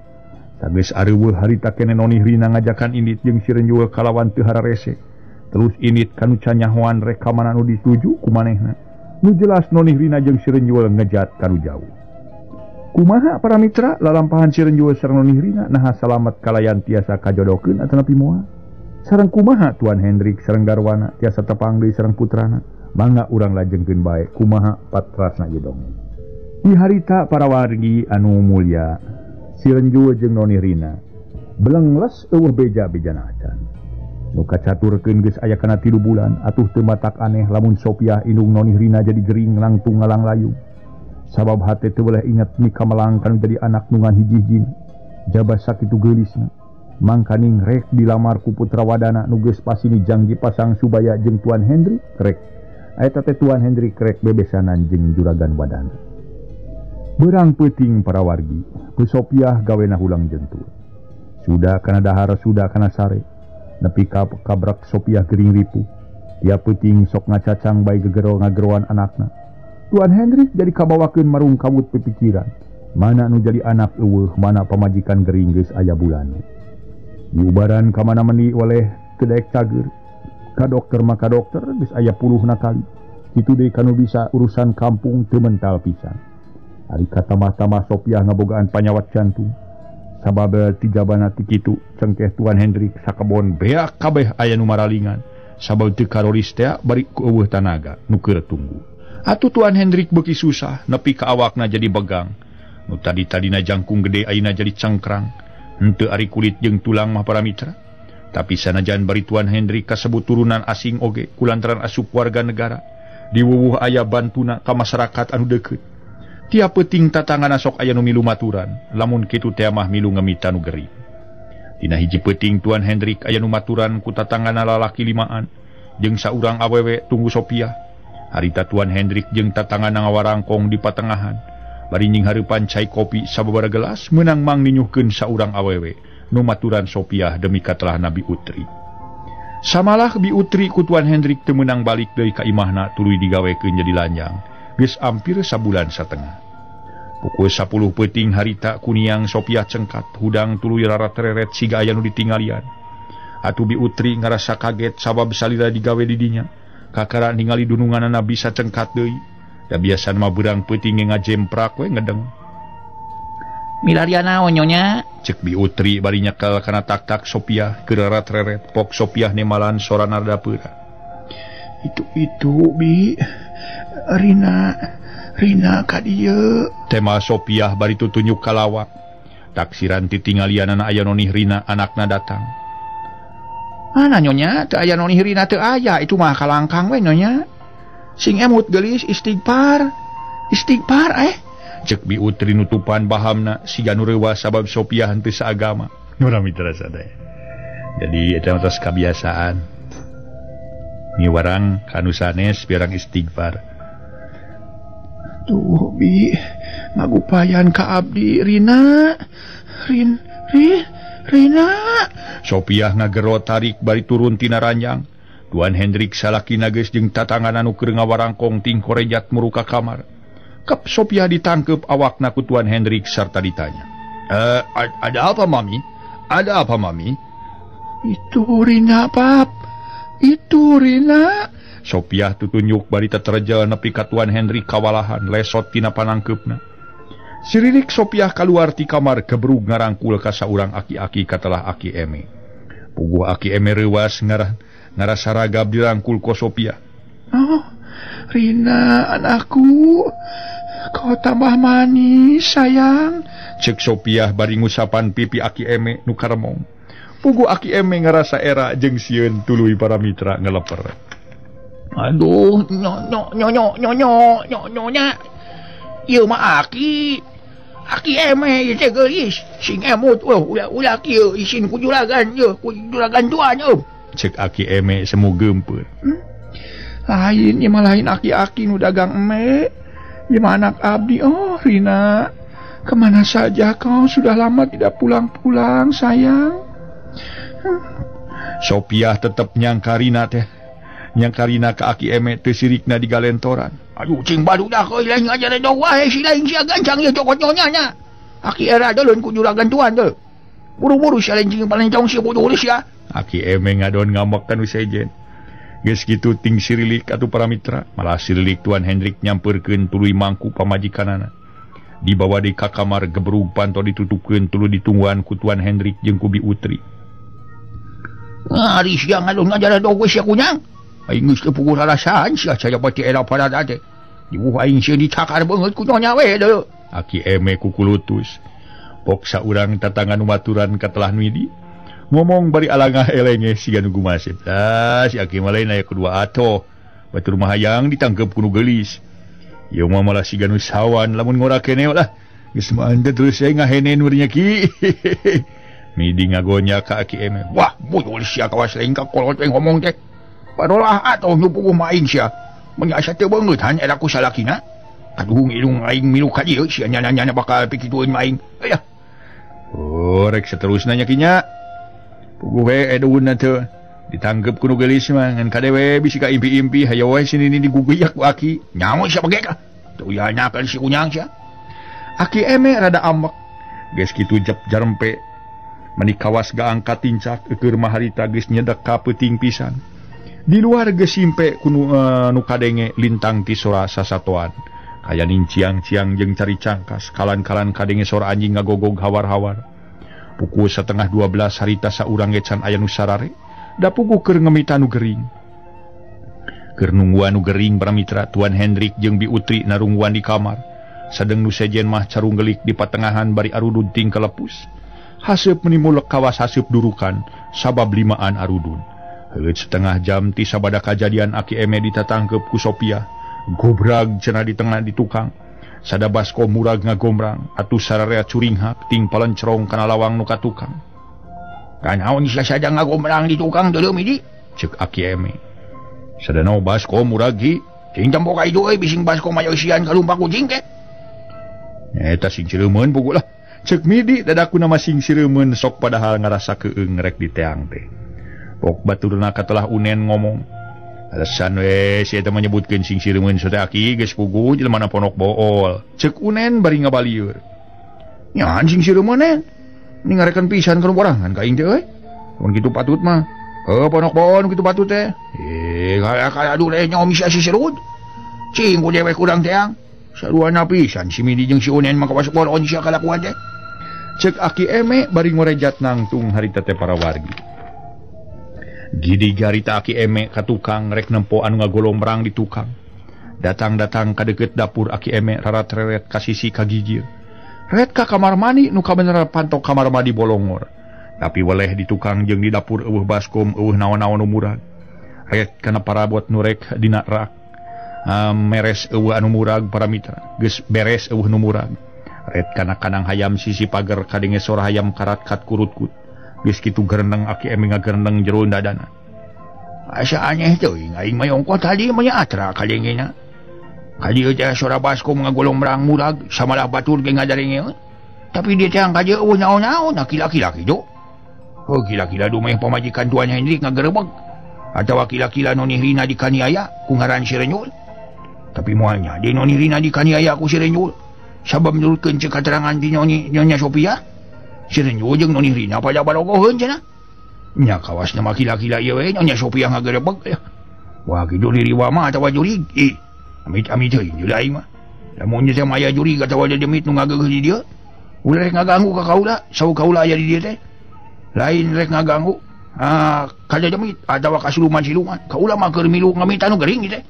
Sageus areueuh harita kene Noni Rina ngajakan Init jeung si Renjul kalawan teu hararese. Terus Init kanu canyahoan rek ka mana nu dituju ku manehna. Nu jelas Noni Rina jeung si Renjul ngejat kanu jauh. Kumaha para mitra lalampahan si Renjul sareng Noni Rina naha salamet kalayan tiasa kajodokeun atanapi moal. Sareng kumaha Tuan Hendrik sareng garwana tiasa tepang deui sareng putrana. Mangga urang lajengkeun bae kumaha patrasna ieu dongeng. Di harita para wargi anu mulya, si Renjul jeung Noni Rina belengles eueuh beja-bejana acan. Nu kacaturkeun geus aya kana 3 bulan atuh teu matak aneh lamun Sopiah indung Noni Rina jadi gering langtung ngalang layung. Sabab hate teu boleh inget nikah melang kanu jadi anak nungan hiji-hijin. Jabah sakitu geulisna. Mangkaning rek dilamar ku putra wadana nu geus pasini janggi pasang Subaya jeung Tuan Hendrik rek. Eta teh Tuan Hendrik rek bebesanan jeung juragan wadana. Berang peuting para wargi, ku Sopiah gawena hulang jentul. Sudah kana dahar sudah kana sare. Nepi ka kabrak Sopiah gering ripuh. Tiap peuting sok ngacacang bae gegero-ngageroan anakna. Tuan Hendrik jadi kabawakeun marung kawut pipikiran. Mana nu jadi anak eueuh, mana pamajikan gering geus aya bulan. Diubaran ka mana meni oleh kedaek cager. Ka dokter maka dokter geus aya 10 kali. Kitu deui kanu bisa urusan kampung teu mental pisan. Ari katamah-tamah Sopiah ngabogaan panyawat jantung. Sabab tijabana ti kitu cengkeh Tuan Hendrik sakebon beak kabeh aya nu maralingan. Sabab teu karoris teh bari ku eueuh tanaga nu keur tunggu. Atuh Tuan Hendrik beuki susah nepi ka awakna jadi begang. Nu tadi-tadina jangkung gede ayeuna jadi cengkrang. Henteu ari kulit jeung tulang mah para mitra. Tapi sanajan bari Tuan Hendrik kasebut turunan asing oge kulantaran asup warga negara. Diwuwuh aya bantuna ka masyarakat anu deukeut. Tiap peuting tatangana sok aya nu milu maturan, lamun kitu teh mah milu ngemita nu gering. Dina hiji peuting Tuan Hendrik aya nu maturan ku tatangana lalaki 5an jeung saurang awewe tunggu Sopiah. Harita Tuan Hendrik jeung tatangana ngawarangkong di patengahan. Bari nying hareupan cai kopi sababaraha gelas meunang mang ninyuhkeun saurang awewe nu maturan Sopiah demi katelah Nabi Utri. Samalah Bi Utri ku Tuan Hendrik teu meunang balik deui ka imahna tuluy digawekeun jadi lanjang. Geus ampir sabulan satengah. Pukul 10 peuting harita kuniang Sopiah cengkat hudang tuluy rarat-reret siga aya nu ditinggalian. Atuh Bi Utri ngarasa kaget sabab salira digawe di dinya. Kakara ningali dununganna bisa cengkat deui. Da biasan mah beurang peuting ngajemprak we ngedeng. Milariana onyonya cek Bi Utri bari nyekel kana tak-tak Sopiah keur rarat-reret pok Sopiah nemalan sorana rada peura. Itu Bi Rina ka dieu. Tema Sopiah bari tutunjuk ka lawak. Taksiran titinggalianana aya Noni Rina anakna datang. Mana nyonya teu aya Noni Rina teu aya itu mah kalangkang we nyonya. Sing emut geulis istighfar cek Bi Utri nutupan bahamna siga nu reuwas sabab Sopiah henteu saagama. Nurah mitra sadaya. Jadi eta atas kebiasaan. Miwarang kanu sanes pirang istighfar. Tuh Bi, ngagupayan ka abdi Rina. Sopiah ngagero tarik bari turun tina ranjang. Tuan Hendrik salakina geus jeung tatangana nu keur ngawarangkong ting korejat muruka kamar. Kep Sopiah ditangkep awakna ku Tuan Hendrik sarta ditanya. Ada apa Mami? Itu Rina, Pap. Itu Rina. Sopiah tutunjuk bari tetereja nepi ka Tuan Hendrik kawalahan lesot tina panangkeupna. Siririk Sopiah kaluar ti kamar kebrug ngarangkul ka saurang aki-aki katelah Aki Eme. Puguh Aki Eme reuwas ngarasa ragab dirangkul ku Sopiah. Oh, Rina anakku. Kau tambah manis sayang. Cek Sopiah bari ngusapan pipi Aki Eme nu karemong. Puguh Aki Eme ngarasa era jeung sieun tuluy para mitra ngeleper. Aduh, nyonya. Ieu mah aki eme ieu teh geulis. Sing emut ulah kieu isin ku juragan ieu, ku juragan tuan ieu. Cek aki eme semu geumpeur. Lain ieu mah lain aki-aki nu dagang eme. Ieu mah anak abdi. Oh, Rina. Kemana saja kau? Sudah lama tidak pulang-pulang, sayang. Sopiah tetep nyangka Rina teh. Nyangka Rina ke aki eme teu sirikna di galentoran. Aduh, cing barudak euy lain ngajaran dong wae si lain sia gancang ieu cokot nyonyanya. Aki era deuleun ku juragan tuan teu. Buru-buru sia lain cing paling cong sia bodoh sia. Aki eme ngadon ngamokan we sejen. Geus kitu ting sirilik atuh para mitra, malah sirilik Tuan Hendrik nyampeurkeun tuluy mangku pamajikanana. Dibawa di ka kamar gebrug panto ditutupkeun tuluy ditungguan ku Tuan Hendrik jeung ku Bi Utri. Ari sia ngadon ngajaran dong we sia kunyang. Aing geus teu pukul rarasaan sia saya pati era parada teh. Dibuh aing sia dicakar beungeut ku nyonya we deui. Aki eme kukulutus. Pok saurang tatanggan umaturan katelah midi. Ngomong bari alangah elenge siga nu gumasep. Si aki mah lain aya kedua ato. Batur mah hayang ditangkep ku nu geulis. Ieu mah malah siga nu sawan lamun ngora keneo lah. Geus mah ande terus saya ngahene nu nya ki. Midi ngagonya ka aki eme. Wah, bodoh sia kawas lain ka kolot we ngomong teh. Parolah atuh nu puguh maing sia. Mun asa teu beungeut han era ku salakina. Aduh ilung aing milu ka dieu sia nyana-nyana bakal pikitueun maing. Aya. Oh, rek saterusna nya kinya. Puguh we edeunna teu. Ditangkep ku nu geulis mah ngan kadewe bisi ka impi-impi hayo we sini diguguyak ku aki. Nyawa sia bage ka. Teu ya nyakan si kunyang sia. Aki eme rada ambek. Geus kitu jep jarempe. Manikawas gaangkat tincak keur maharita geus nyedak ka peuting pisan. Di luar gesimpe kunu kadenge lintang ti sora sasatoan. Kaya ning ciang-ciang jeung cari cangkas. Kalan-kalan kadenge sora anjing ngagogog hawar-hawar. Pukul 11:30 harita saurang gecan aya nu sarare. Da puguh keur ngemita nu gering. Keur nungguan nu gering para mitra Tuan Hendrik jeung Bi Utri narungguan di kamar. Sadeng nu sejen mah carunggelik di patengahan bari arudun ting kelepus. Haseup menimulek kawas haseup durukan sabab limaan arudun. Heuleut setengah jam ti sabada kajadian aki eme ditatangkep ku Sopiah. Gobrag cenah di tengah di tukang. Sada basko murag ngagombrang atuh sararea curinghak ting palencerong kana lawang nu ka tukang. Kanaon sia sada ngagombrang di tukang deuleu midi? Ceuk aki eme. Sadana basko murag gi. Ting tempo ka ieu euy bising basko mayosian kalumpak kucing teh. Eta sing cireumeun puguh lah. Ceuk midi dadakuna masing cireumeun sok padahal ngarasa keung rek di teang teh. Pok baturna katelah unen ngomong. Alasan we si eta menyebutkeun sing sireumeun teh aki geus puguh jelema ponok bool. Ceuk unen bari ngabalieur. Nyahan sing sireumeun nen. Ningarekeun pisan ka borangan ka aing teh euy. Mun kitu patut mah. Ponok bool kitu patut teh. Kaya aduh teh nyaho misi si serut. Cing ku dewek urang teang. Saruana pisan si Midi jeung si unen mah kawas bool sia kalakuan teh. Ceuk aki eme bari ngorejat nangtung harita teh para wargi. Gidi garita aki eme ka tukang rek nempo anu ngagolombrang di tukang. Datang-datang ka deukeut dapur aki eme rarat-reret ka sisi kagigir. Ret ka kamar mandi nu kabeneran pantok kamar mandi bolongor. Tapi weleh di tukang jeung di dapur eueuh baskom eueuh naon-naon nu murag. Ret kana parabot nu rek dina rak. Meres eueuh anu murag para mitra. Geus beres eueuh nu murag. Ret kana kanang hayam sisi pager kadenge sora hayam karat-kat kurut-kut. Geus kitu gereneng aki eme ngagereneng jero dadana. Asa aneh teuing aing mayong ko tadi mah atra kalengena. Kali teh sora baskom ngagolombrang murag samalah batur ge ngadarenge. Tapi dia teh angka eueuh naon-naon laki-laki do. Oh kila-kila dumeh pamajikan Tuan Hendrik ngagerebeg. Atawa kila-kila noni Rina dikaniaya ku ngaran si Renyul. Tapi moalnya di noni Rina dikaniaya ku si Renyul. Sabab menurutkeun ceuk katerangan di nyonya Sopiah. Si Renyul jeung noni Rina pada barogoheun cenah. Nya kawasna mah kila-kila ieu we nyonya Sopiah ngagerebeg ya. Wah kitu diriwa mah atawa jurig. Amit-amit teuing jeung aing mah. Lamun teh maya jurig atawa demit nu ngageugeuh di dieu. Ulah rek ngaganggu ka kaula, sawu kaula aya di dieu teh. Lain rek ngaganggu. Kada demit atawa kasiluman-siluman. Kaula mah keur milu ngamita nu gering teh.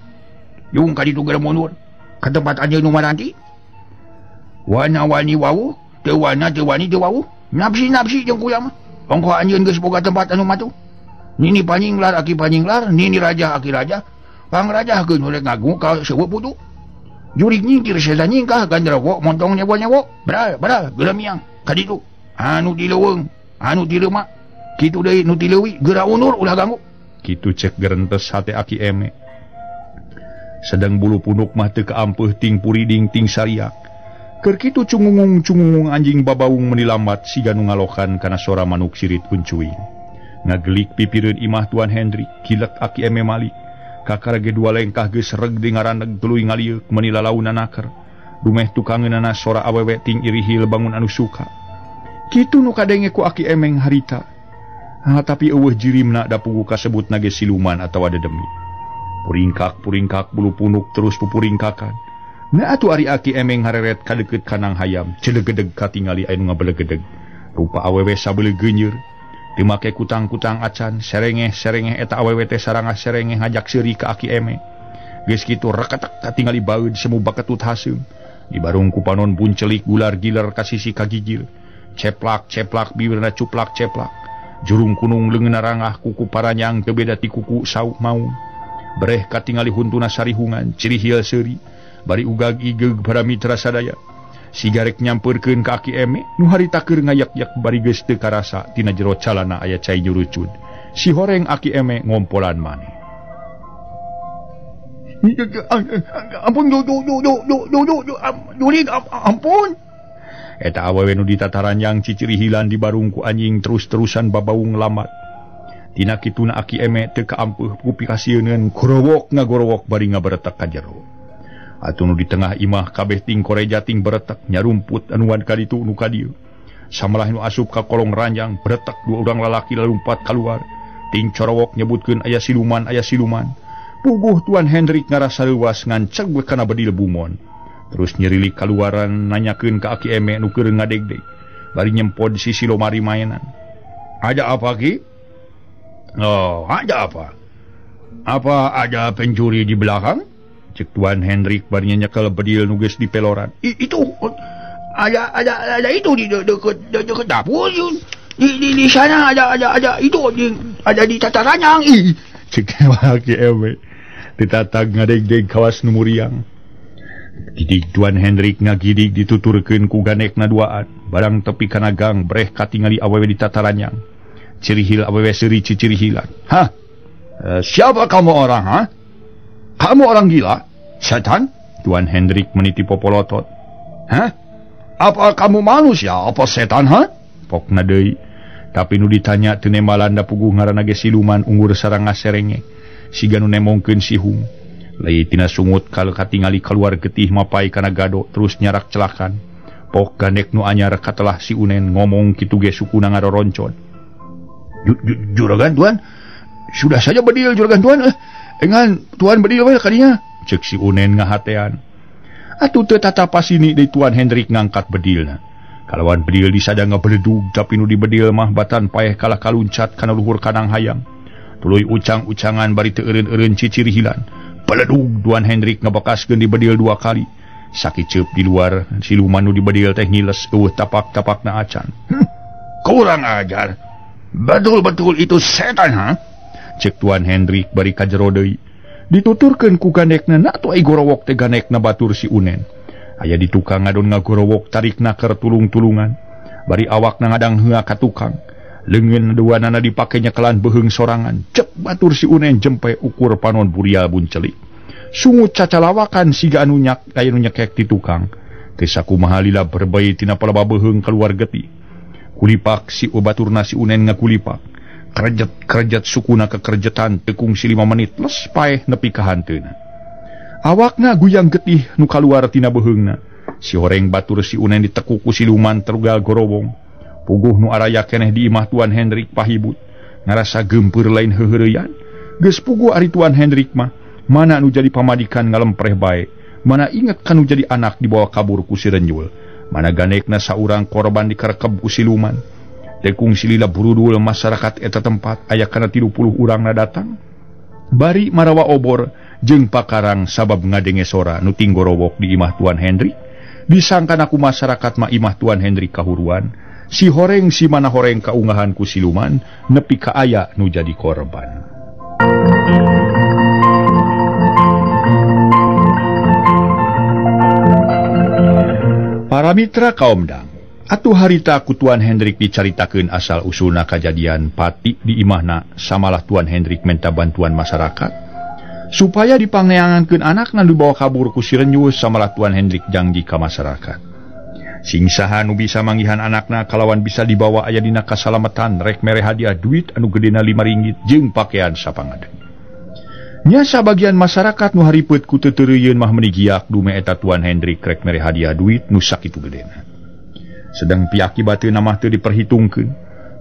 Yung ka ditu geura mundur. Ka tempat anjeun nu maranti. Wana-wani wawuh, teu wana teu wani teu wawuh. Napsi-napsi jeung kula mah. Ongko anjeun geus boga tempat anu matu. Nini panjinglar aki panjinglar, nini raja aki raja. pangrajahkeun urang ngagu ka seueuh putu. Jurig nyingkir setan nyingkah gandrawo montong nyawa-nyawa. Bra gelemiang ka ditu. Anu di leuweung, anu di lemak. Kitu deui nu ti leuwih geura unur ulah ganggu. Kitu cek gerentes hate Aki Eme. Sedang bulu punuk mah teu kaampeuh ting puriding ting sariak. Keur kitu cungungung anjing babaung menilambat siga nu ngalokan kana sora manuk sirit kuncuing. Ngagelik pipireun imah Tuan Hendrik kilek Aki Eme malik. Kakarage dua lengkah geus reg di ngaraneg tuluy ngalieuh meuni lalaunan naker. Dumeh tukangeunana sora awewe ting irihil bangun anu suka. Kitu nu kadenge ku Aki Emeng harita. Tapi eueuh jirimna da pugu kasebut nage siluman atawa dedemi. Puringkak bulu punuk terus pupuringkakan. Na atuh ari Aki Emeng hareret kadeukeut kanang hayam, celegedeg katingali anu ngabelegedeg. Rupa awewe sabeuleu geunyeur. Teu make kutang-kutang acan, serengeh eta awewe teh sarangah serengeh ngajak seuri ka Aki Eme. Geus kitu reketek katingali baeud semu baketut haseum. Dibarung ku panon buncelik gular-giler ka sisi kagigil. Ceplak bibirna cuplak ceplak. Jurung kunung leungeunna rangah kuku paranyang teu beda ti kuku sauk maung. Breh katingali huntuna sarihungan, cirihil seuri, bari ugag igeg para mitra sadaya. Sigarek nyampeurkeun ka Aki Eme, nu harita keur ngayak-yak bari geus teu karasa tina jero calana aya cai nyurucun. Si horeng Aki Eme ngompolan maneh. Ampun, ampun. Eta awewe nu ditataranjang cicirihilan di barung ku anjing terus-terusan babaung lamat. Tina kituna Aki Eme teu kaampeuh ku pikasieun gorowok ngagorowok bari ngaberetek ka jero. Atuh nu di tengah imah kabeh ting koreja ting beretek nyarumput anuan ka ditu nu ka dieu. Samalah nu asup ka kolong ranjang beretek dua urang lalaki lalumpat kaluar. Ting corowok nyebutkeun aya siluman. Puguh Tuan Hendrik ngarasa leuwas nganceg we kana bedil bumon. Terus nyerilik kaluaran nanyakeun ka Aki Eme nu keur ngadegdeg. Bari nyempod di sisi lomari mainan. Ada apa Ki? Oh, ada apa? Apa ada pencuri di belakang? Cek Tuan Hendrik bari nyekel bedil nu geus dipeloran. Itu ada itu di dekat dapur. Di sana ada itu ada di tataranjang. Cek Aki Eme ditatag ngadegdeg kawas nu muriang. Gidig Tuan Hendrik ngagidig dituturkeun ku ganekna duaan. Barang tepi kana gang breh katingali awewe di tataranjang. Cirihil awewe seuri cicirihilan. Hah? Siapa kamu orang, ha? Kamu orang gila? Setan? Tuan Hendrik meniti popolotot. Hah? Apa kamu manusia? Apa setan, ha? Pokna deui. Tapi nu ditanya teu nembalan da puguh ngaranna ge siluman unggur sarangah serenge. Siga nu nemongkeun sihung. Lai tina sungut kal katingali keluar getih mapai kana gado terus nyarak celakan. Pok ganek nu anyar katelah si Unen ngomong kitu ge sukuna ngaroroncon. Juragan Tuan, sudah saja bedil juragan Tuan. Engan Tuan bedil we kadinya. Cek si Unen ngahatean. Atuh teu tatapasini deui Tuan Hendrik ngangkat bedilna. Kalawan bedil disadang ngabeledug tapi nu dibedil mah batan paeh kalah kaluncat kana luhur kanang hayam. Tuluy ucang-ucangan bari teu eureun-eureun cicirihilan. Peledug Tuan Hendrik ngabakaskeun di bedil 2 kali. Sakiceup di luar siluman nu di bedil teh ngiles eueuh tapak-tapakna acan. Kurang ajar. Betul-betul itu setan, ha? Cek Tuan Hendrik bari ka jero deui. Dituturkeun ku ganekna na atuh ai gorowok teh ganekna batur si Unen. Aya di tukang ngadon ngagorowok tarikna keur tulung-tulungan. Bari awakna ngadang heua ka tukang. Leungeun duanana dipake nyekelan beheung sorangan. Cep batur si Unen jempe ukur panon burial buncelik. Sungut cacalawakan siga anu aya nu nyekek di tukang. Teu sakumaha lila berbayi tina paleba beheung keluar getih. Kulipak si baturna si Unen ngakulipak. Kerejet sukuna kekerjetan tekung si 5 menit les paeh nepi ka hanteuna. Awakna guyang getih nu kaluar tina beheungna. Si horeng batur si Unen ditekuk ku siluman terugal gorowong. Puguh nu araya keneh di imah Tuan Hendrik pahibut. Ngarasa gempeur lain heuheureyan. Geus puguh ari Tuan Hendrik mah. Mana nu jadi pamadikan ngalempreh bae. Mana inget kan nu jadi anak dibawa kabur ku si Renjul. Mana ganekna saurang korban dikerekeb ku siluman. Tekung silila burudul masyarakat eta tempat aya kana 30 urangna datang. Bari marawa obor jeung pakarang sabab ngadenge sora nu tinggorowok di imah Tuan Hendrik. Disangkan aku masyarakat mah imah Tuan Hendrik kahuruan. Si horeng si mana horeng kaunggahan ku siluman nepi ka aya nu jadi korban. Para mitra kaumdang, atuh harita ku Tuan Hendrik dicaritakeun asal-usulna kajadian pati di imahna samalah Tuan Hendrik minta bantuan masyarakat supaya dipangneangankeun anakna dibawa kabur ku si Renjul samalah Tuan Hendrik janji ka masyarakat. Sing saha nu bisa manggihan anakna kalawan bisa dibawa aya dina kasalamatan rek mere hadiah duit anu gedena RM5 jeung pakaian sapangadeung. Nya sabagian masyarakat nu haripeut ku teuteureuyeun mah meuni giak dume eta Tuan Hendrik rek mere hadiah duit nu sakitu gedena. Sedang piaki bateuna mah teu diperhitungkeun,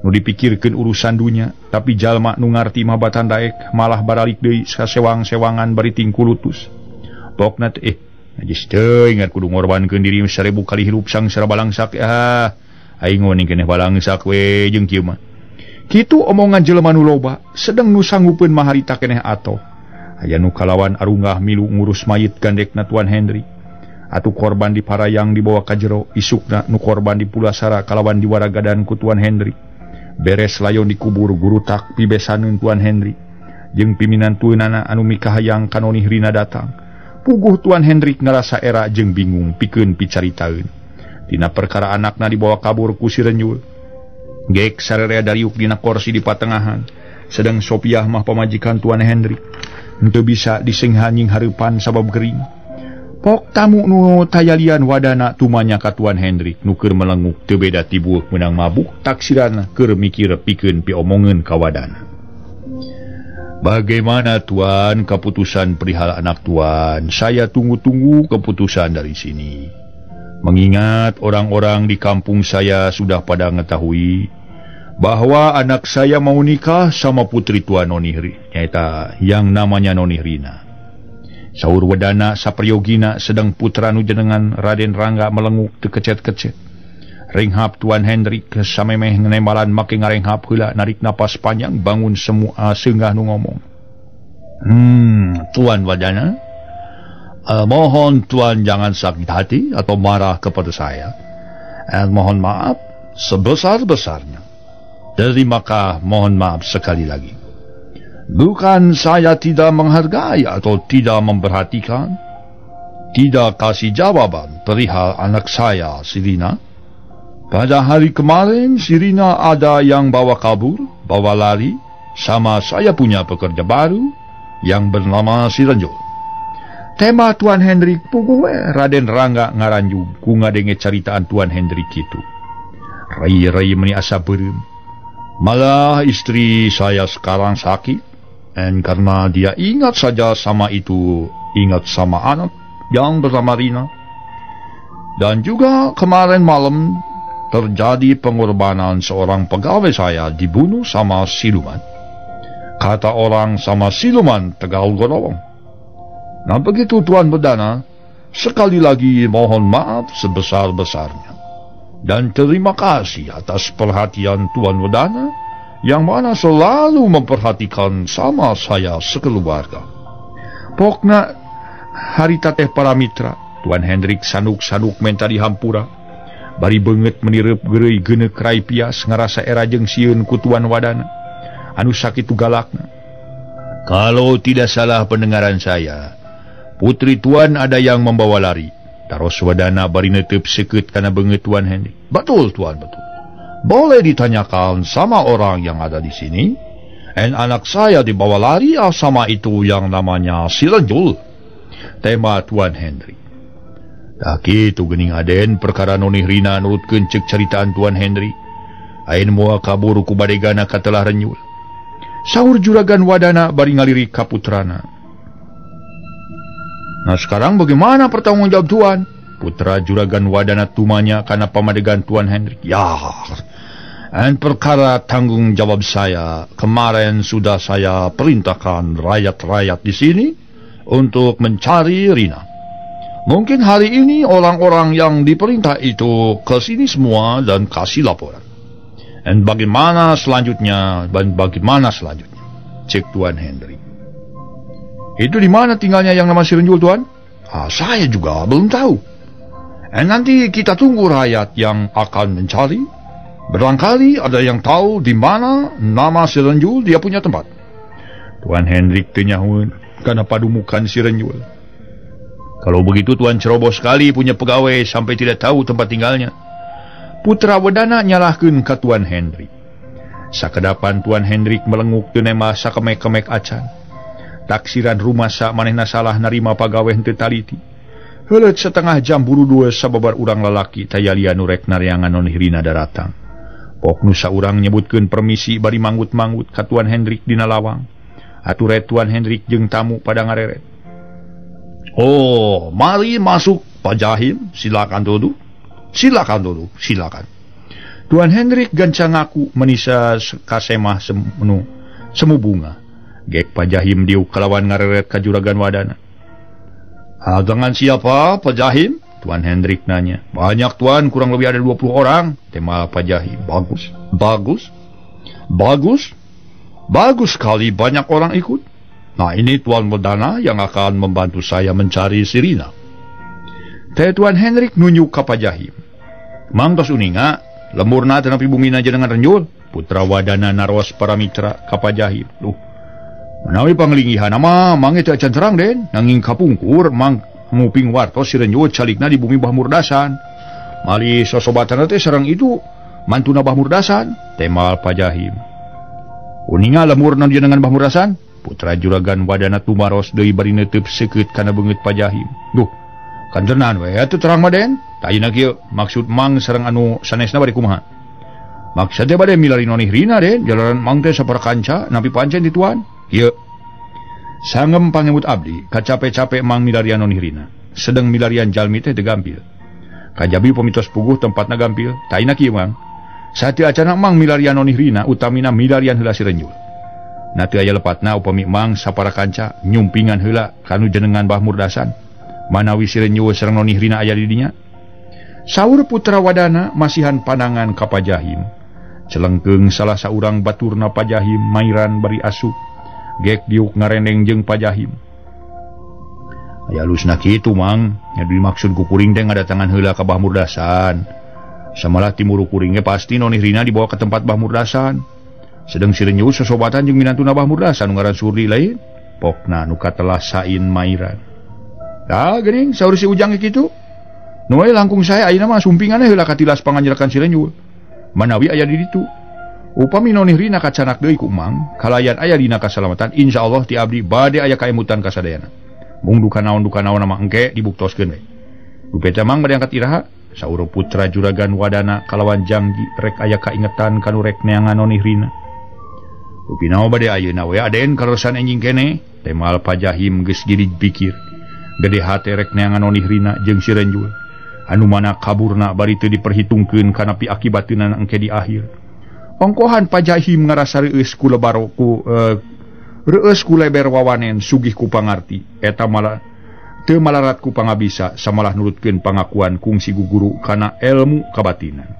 nu dipikirkeun urusan dunya, tapi jalma nu ngarti mah batan daek malah baralik deui sasewang-sewangan bari tingku lutus. Pokna teh najis teu ingat kudu ngorbankeun diri 1000 kali hirup sang sara balangsak. Aing ngeuning keneh balangsak we jeung kieu mah. Kitu omongan jelema nu loba, sedang nu sanggupeun mah harita keneh atoh. Aya nu kalawan arunggah milu ngurus mayit gandekna Tuan Hendrik. Atu korban di Parayang dibawa ka jero, isukna nu korban di Pulasara kalawan diwaragadan ku Tuan Hendrik. Beres layon dikubur gurutak pibesaneun Tuan Hendrik. Jeung piminantueunana anu mikahayang kanoni rina datang. Puguh Tuan Hendrik ngarasa era jeung bingung pikeun picaritaeun. Dina perkara anakna dibawa kabur ku si Renjul. Gek sarerea dariuk dina kursi di patengahan. Sedang Sopiah mah pamajikan Tuan Hendrik. Henteu bisa disenghanjing hareupan sabab gering. Pok tamu nu tayalian wadana tumanya ka Tuan Hendrik nu keur melenguk teu beda tibuh meunang mabuk taksiran keur mikir pikeun piomongeun ka wadana. Bagaimana Tuan keputusan perihal anak Tuan? Saya tunggu-tunggu keputusan dari sini. Mengingat orang-orang di kampung saya sudah pada mengetahui bahwa anak saya mau nikah sama putri Tuan Noni Rina, yang namanya Noni Rina. Saur wadana sapriyogina sedang putra nu jenengan Raden Rangga melenguk teu kecet-kecet. Renghap Tuan Hendrik samemeh ngenembalan make ngarenghap heula narik napas panjang bangun semua seunggah nu ngomong. Tuan wadana, mohon Tuan jangan sakit hati atau marah kepada saya. Mohon maaf sebesar-besarnya. Terimakah mohon maaf sekali lagi. Bukan saya tidak menghargai atau tidak memperhatikan, tidak kasih jawaban perihal anak saya, si Rina. Pada hari kemarin, si Rina ada yang bawa kabur, bawa lari, sama saya punya pekerja baru yang bernama si Renjul. Tema Tuan Hendrik puguh Raden Rangga ngaranjung ku ngadenge caritaan Tuan Hendrik itu. Rai-rai meni asa beureum. Malah istri saya sekarang sakit, dan karena dia ingat saja sama itu, ingat sama anak yang bernama Rina. Dan juga kemarin malam terjadi pengorbanan seorang pegawai saya dibunuh sama siluman. Kata orang sama siluman Tegal Gorowong. Nah begitu Tuan Bedana, sekali lagi mohon maaf sebesar-besarnya. Dan terima kasih atas perhatian Tuan Wedana yang mana selalu memperhatikan sama saya sekeluarga. Pokna harita teh para mitra, Tuan Hendrik sanuk-sanuk menta dihampura. Bari beungeut menireup geureuy geuneuk rai pias ngarasa era jeung sieun ku Tuan Wadana. Anu sakitu galakna. Kalau tidak salah pendengaran saya, putri Tuan ada yang membawa lari. Taros Wadana bari netep seukeut kana beungeut Tuan Hendrik. Betul Tuan, betul. Boleh ditanyakan sama orang yang ada di sini. Anak saya dibawa lari sama itu yang namanya si Renjul. Tema Tuan Hendrik. Dah kitu geuning Aden perkara Noni Rina nurutkeun ceuk caritaan Tuan Hendrik. Ain moal kabur ku badegana ka telah Renjul. Saur juragan Wadana bari ngalirik ka putrana. Nah sekarang bagaimana pertanggungjawab Tuan? Putra juragan Wadana tumanya karena pamadegan Tuan Hendrik. Ya, perkara tanggung jawab saya kemarin sudah saya perintahkan rakyat-rakyat di sini untuk mencari Rina. Mungkin hari ini orang-orang yang diperintah itu ke sini semua dan kasih laporan. Dan bagaimana selanjutnya? Cek Tuan Hendrik. Itu di mana tinggalnya yang nama si Renjul, Tuan? Saya juga belum tahu. Nanti kita tunggu rakyat yang akan mencari. Barangkali ada yang tahu di mana nama si Renjul dia punya tempat. Tuan Hendrik teu nyahoeun kana padumukan si Renjul. Kalau begitu Tuan ceroboh sekali punya pegawai sampai tidak tahu tempat tinggalnya. Putra Wadana nyalahkeun ka Tuan Hendrik. Sakedapan Tuan Hendrik melenguk teu nema sakemek-kemek acan. Taksiran rumah sak manehna salah narima pagawe henteu taliti. Heuleut setengah jam buru dua sababar urang lalaki tayalian nu rek nareangan nonirina daratang. Pok nu saurang nyebutkeun permisi bari manggut-manggut ka Tuan Hendrik dina lawang. Aturet Tuan Hendrik jeung tamu pada ngareret. Oh, mari masuk Pak Jahim, silakan duduk. Silakan duduk, silakan. Tuan Hendrik gancang ngaku menisa kasemah semu bunga. Gek Pak Jahim diuk kalawan ngareret ka Juragan Wadana. Dengan siapa Pak Jahim? Tuan Hendrik nanya. Banyak Tuan, kurang lebih ada 20 orang. Tema Pak Jahim. Bagus, bagus, bagus, bagus sekali banyak orang ikut. Nah, ini Tuan Wadana yang akan membantu saya mencari si Rina. Tuan Hendrik nunjuk ke Pak Jahim. Mang tos uninga, lemurna teu nepi bumi aja dengan renjul. Putra Wadana naros para mitra ka Pak Jahim. Duh, menawi panglinggihan mah mang teu acan terang den, nanging kapungkur mang nguping wartos si renjul calikna di bumi Bah Murdasan. Mali sosobatan teh sareng itu mantuna Bah Murdasan, temal Pak Jahim. Uninga lemurna jenengan Bah Murdasan? Putra Juragan Wadana tumaros deui bari neuteub seukeut kana beungeut Pak Jahim. Duh, kancernan we atuh terang maden. Tayina kieu maksud mang sareng anu sanesna bari kumaha? Maksudna bade milari nonih Rina den, jalaran mang teh saperkanca napi pancen di Tuan. Ieu. Sangem pangemut abdi, kacape-cape mang milarian nonih Rina. Sedeng milarian jalmi teh teu gampil. Kajabi pamitos puguh tempatna gampil. Tayina kieu mang. Sateu acana mang milarian nonih Rina utamina milarian heula si Renjul. Natu aya lepatna upami mang sapara kanca nyumpingan heula kanu jenengan Bah Murdasan manawi si Renjul sareng nonih Rina aya di dinya. Saur Putra Wadana masihan pandangan ka Pak Jahim. Celengkeung salah saurang baturna Pak Jahim mairan bari asup gek diuk ngarendeng jeung Pak Jahim. Aya alusna kitu mang, nya dimaksud ku kuring teh ngadatangan heula ka Bah Murdasan. Samalah timuru kuring ge pasti nonih Rina dibawa ke tempat Bah Murdasan. Sedang si Renjul sosobatan jeung minantuna Bah Murdasan nu ngaran Surdi lain. Pokna nu katelah sain mairan. Dah geuning saur si Ujang kitu. Nu we langkung saya ayeuna mah sumpinganna heula ka tilas panganjelakan si Renjul. Manawi aya di ditu. Upami nonih Rina kacanak deui ku Mang, kalayan aya dina kasalamatan insyaallah ti abdi bade aya kaemutan kasadayana. Mung duka naon mah engke dibuktoskeun we. Dupeta Mang bade angkat iraha. Saur Putra Juragan Wadana kalawan janji rek aya kaingetan kanu rek neangan nonih Rina. Upinawa bade ayeuna we aden karosan enjing kene, temal Pak Jahim geus jadi pikir. Gede hate rek neangan nonih Rina jeung si Renjul. Anu mana kaburna bari teu diperhitungkeun kana pi akibateuna engke di akhir. Ongkohan Pak Jahim ngarasa reueus ku leber wawanen sugih ku pangarti eta malah teu malarat ku pangabisa samalah nurutkeun pangakuan kungsi guguru kana ilmu kabatinan.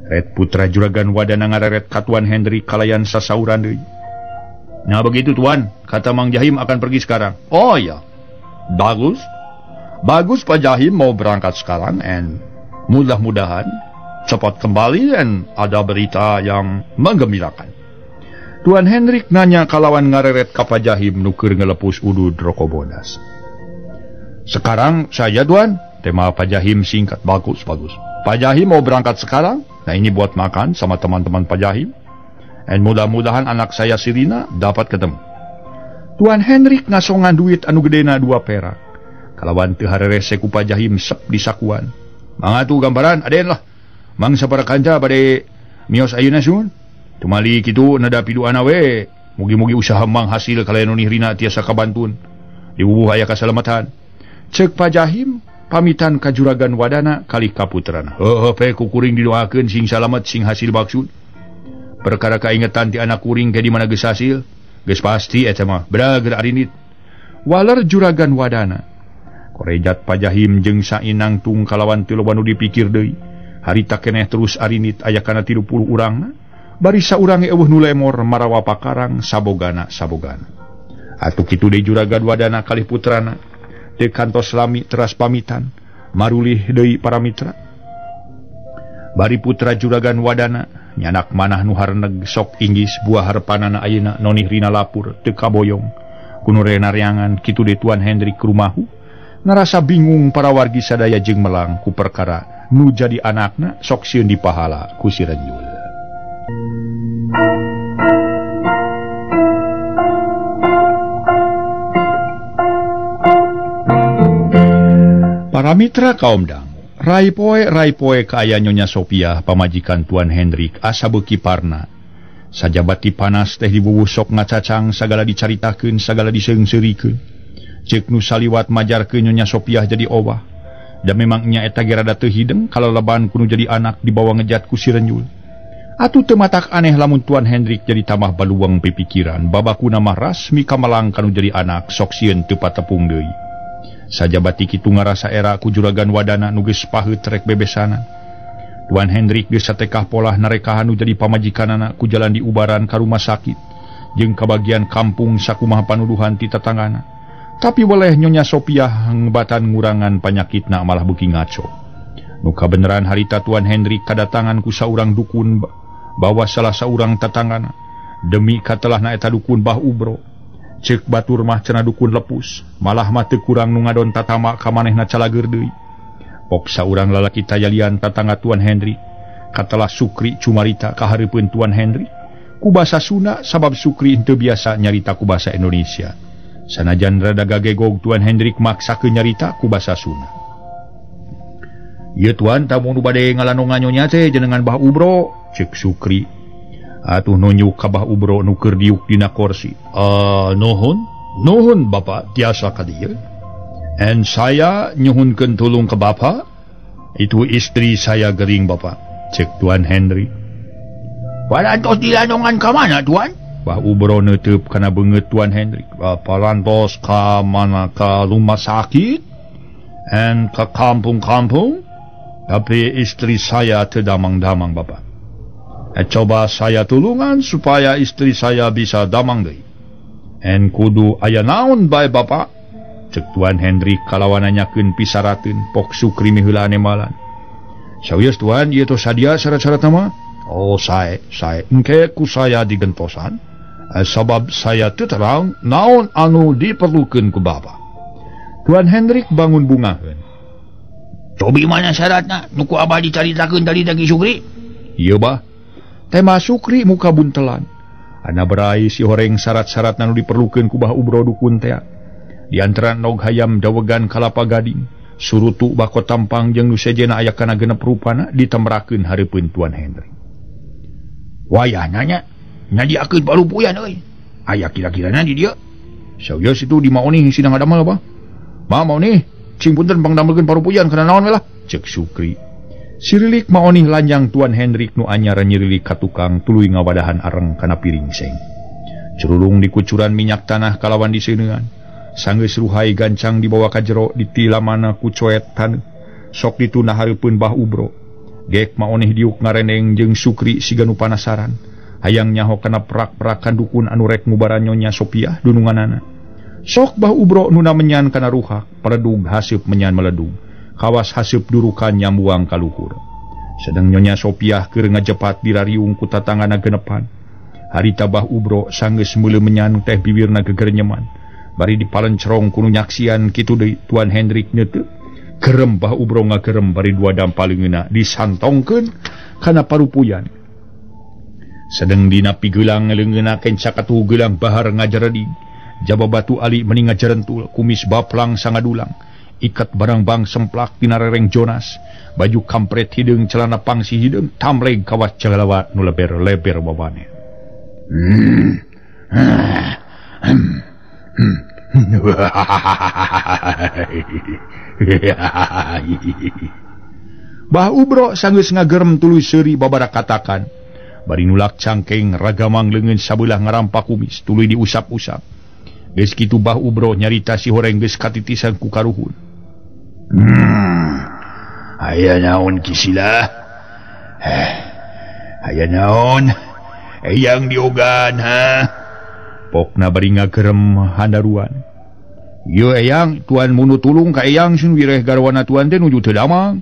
Red Putra Juragan Wadana ngareret ka Tuan Hendrik kalayan sasauran deui. Nah begitu Tuan, kata Mang Jahim akan pergi sekarang. Oh ya, bagus. Bagus Pak Jahim mau berangkat sekarang and mudah-mudahan cepat kembali dan ada berita yang menggembirakan. Tuan Hendrik nanya kalawan ngareret ka Pak Jahim nuker ngelepus udud rokobodas. Sekarang saja Tuan, tema Pak Jahim singkat. Bagus. Pak Jahim mau berangkat sekarang. Nah ini buat makan sama teman-teman Pak Jahim. Dan mudah-mudahan anak saya si Rina dapat ketemu. Tuan Hendrik ngasongan duit anu gedena 2 perak. Kalawan teu harerese ku Pak Jahim sep di sakuan. Mang atuh gambaran aden lah. Mang sapara kanca bade mios ayeuna sun. Tumali kitu nadapi duana we. Mugi-mugi usaha mang hasil kalayan nonih Rina tiasa kabantun. Diubuh aya kasalamatan. Cek Pak Jahim pamitan ka Juragan Wadana kali ka putrana. Heuh ku kuring didoakeun sing salamet sing hasil maksud. Perkara kaingetan ti anak kuring ke di mana geus hasil, geus pasti eta mah berager arinit. Waler Juragan Wadana. Korejat Pak Jahim jeung sainang tung kalawan teu loba nu dipikir deui. Harita keneh terus arinit aya kana 30 urangna. Bari saurang eueuh nu lemor marawa pakarang sabogana. Atuh kitu deui Juragan Wadana kalih putrana. Teu kantos lami teras pamitan marulih deui para mitra. Bari Putra Juragan Wadana nyanak manah nu harneg sok inggis buah harepanana ayeuna nonih Rina lapur teu kaboyong. Kuno renareangan kitu deui Tuan Hendrik rumahu ngarasa bingung para wargi sadaya jeung melang ku perkara nu jadi anakna sok sieun dipahala ku si Renjul. Para mitra kaum dangu, rai-poe ka aya Nyonya Sopiah pamajikan Tuan Hendrik asa beuki parna. Sajabat panas teh dibubuh sok ngacacang sagala dicaritakeun sagala diseung-seurikeun. Ceuk nu saliwat majarkeun Nyonya Sopiah jadi obah. Da memang nya eta ge rada teu hideng kalaleban kudu jadi anak dibawa ngejat ku si Renjul. Atuh teu matak aneh lamun Tuan Hendrik jadi tambah baluang pipikiran babakuna mah rasmi kamalang kanu jadi anak sok sieun teu patepung deui. Sajabat kitu ngarasa era ku juragan wadana nu geus paheut rek bebesanan. Tuan Hendrik geus satekah polah narekahan nu jadi pamajikanana ku jalan diubaran ka rumah sakit jeung ka bagian kampung sakumaha panuduhan ti tetanggana. Tapi boleh Nyonya Sopiah ngebatan ngurangan panyakitna malah beuki ngaco. Nu kabeneran harita Tuan Hendrik kadatangan ku saurang dukun bawa salah saurang tetanggana demi katelahna eta dukun Bah Ubro. Ceuk batur mah cenah dukun lepus, malah mah teu kurang nu ngadon tatama ka manehna calageur deui. Pok saurang lalaki tayalian tatangga Tuan Hendrik, katelah Sukri cumarita ka hareupeun Tuan Hendrik, ku basa Sunda sabab Sukri teu biasa nyarita ku basa Indonesia. Sanajan rada gagegog Tuan Hendrik maksakeun nyarita ku basa Sunda. "Ieu Tuan, tamu nu bade ngalanongan nyonya teh jenengan Bah Ubro," ceuk Sukri. Atuh nunjuk ka Bah Ubro nu keur diuk dina kursi. Nuhun Bapak tiasa ka dieu. And saya nyuhunkeun tulung ke Bapak. Itu istri saya gering Bapak, cek Tuan Hendrik. Palantos dilanongan ka mana Tuan? Bah Ubro neuteub kana beungeut Tuan Hendrik. Palantos ka mana, ka rumah sakit and ke kampung-kampung. Tapi istri saya teu damang-damang Bapak. Coba saya tulungan supaya istri saya bisa damang deui. En kudu aya naon bae Bapak? Cek Tuan Hendrik kalawan nanyakeun pisarateun pok Sukri miheula anemalan. Sawios Tuan, ieu tos sadia syarat-syaratna mah? Oh, sae engke ku saya digentosan. Sabab saya teu terang naon anu diperlukeun ku Bapak. Tuan Hendrik bangun bungaheun. Cobi mana syaratna nu ku abah dicaritakeun tadi dagi Sukri? Ieu Bah. Tema Sukri muka buntelan. Ana berai si horeng syarat-syarat nanu diperlukeun ku Bah Ubro dukun teh. Di antara nog hayam dawegan kalapa gading, surutu bako tampang jeung nu sejena aya kana genep rupana ditemrakeun hareupeun Tuan Hendrik. Wayah nanya, nyadiakeun parupuyan euy. Aya kira-kirana di dieu. Sawios itu di Maoni sidang ngadamel Bah. Maoni, cing punten pangdamelkeun parupuyan kana naon we lah, cek Sukri. Sirilik maonih lanjang Tuan Hendrik nu anyar nyirilik ka tukang tuluy ngawadahan areng kana piring seng. Curulung di kucuran minyak tanah kalawan diseuneungan. Sanggeus ruhai gancang dibawa ka jero ditilamana ku coet taneuh. Sok dituna hareupeun Bah Ubro. Gek maonih diuk ngareneng jeung Sukri siga nu panasaran. Hayang nyaho kana perak-perakan dukun anu rek ngubaran Nyonya Sopiah dununganana. Sok Bah Ubro nuna menyan kana ruhak, paredug haseup menyan meledug. Kawas haseup durukan nyambuang ka luhur. Sedang Nyonya Sopiah keur ngajepat dirariung ku tatanggana genepan. Harita Bah Ubro sanggeus meuleuh menyan teh bibirna gegerenyeman. Bari dipalencrong kudu nyaksian kitu deui Tuan Hendrik neuteub. Gerem Bah Ubro ngagerem bari dua dampaleungeunna disantongkeun kana parupuyan. Sedeng dina pigelang leungeunna kenca katuh geulang bahar ngajareding. Jaba batu ali meni ngajarentul kumis baplang sangadulang. Ikat barang bang semplak tina rereng Jonas, baju kampret hideung celana pangsi hideung tamleg kawas jagalawat nu leber-leber babane. Bah Ubro sanggeus ngagerem tuluy seuri babara katakan. Bari nulak cangkeng ragamang leungeun sabelah ngarampak kumis tuluy diusap-usap. Geus kitu Bah Ubro nyarita si horeng geus katitisan ku karuhun. Aya naon kisila? Aya naon? Eyang diogan ha? Pokna bari ngagerem handaruan. Ieu eyang Tuan munut tulung ka eyang sin wireh garwana Tuan teh nuju teu damang.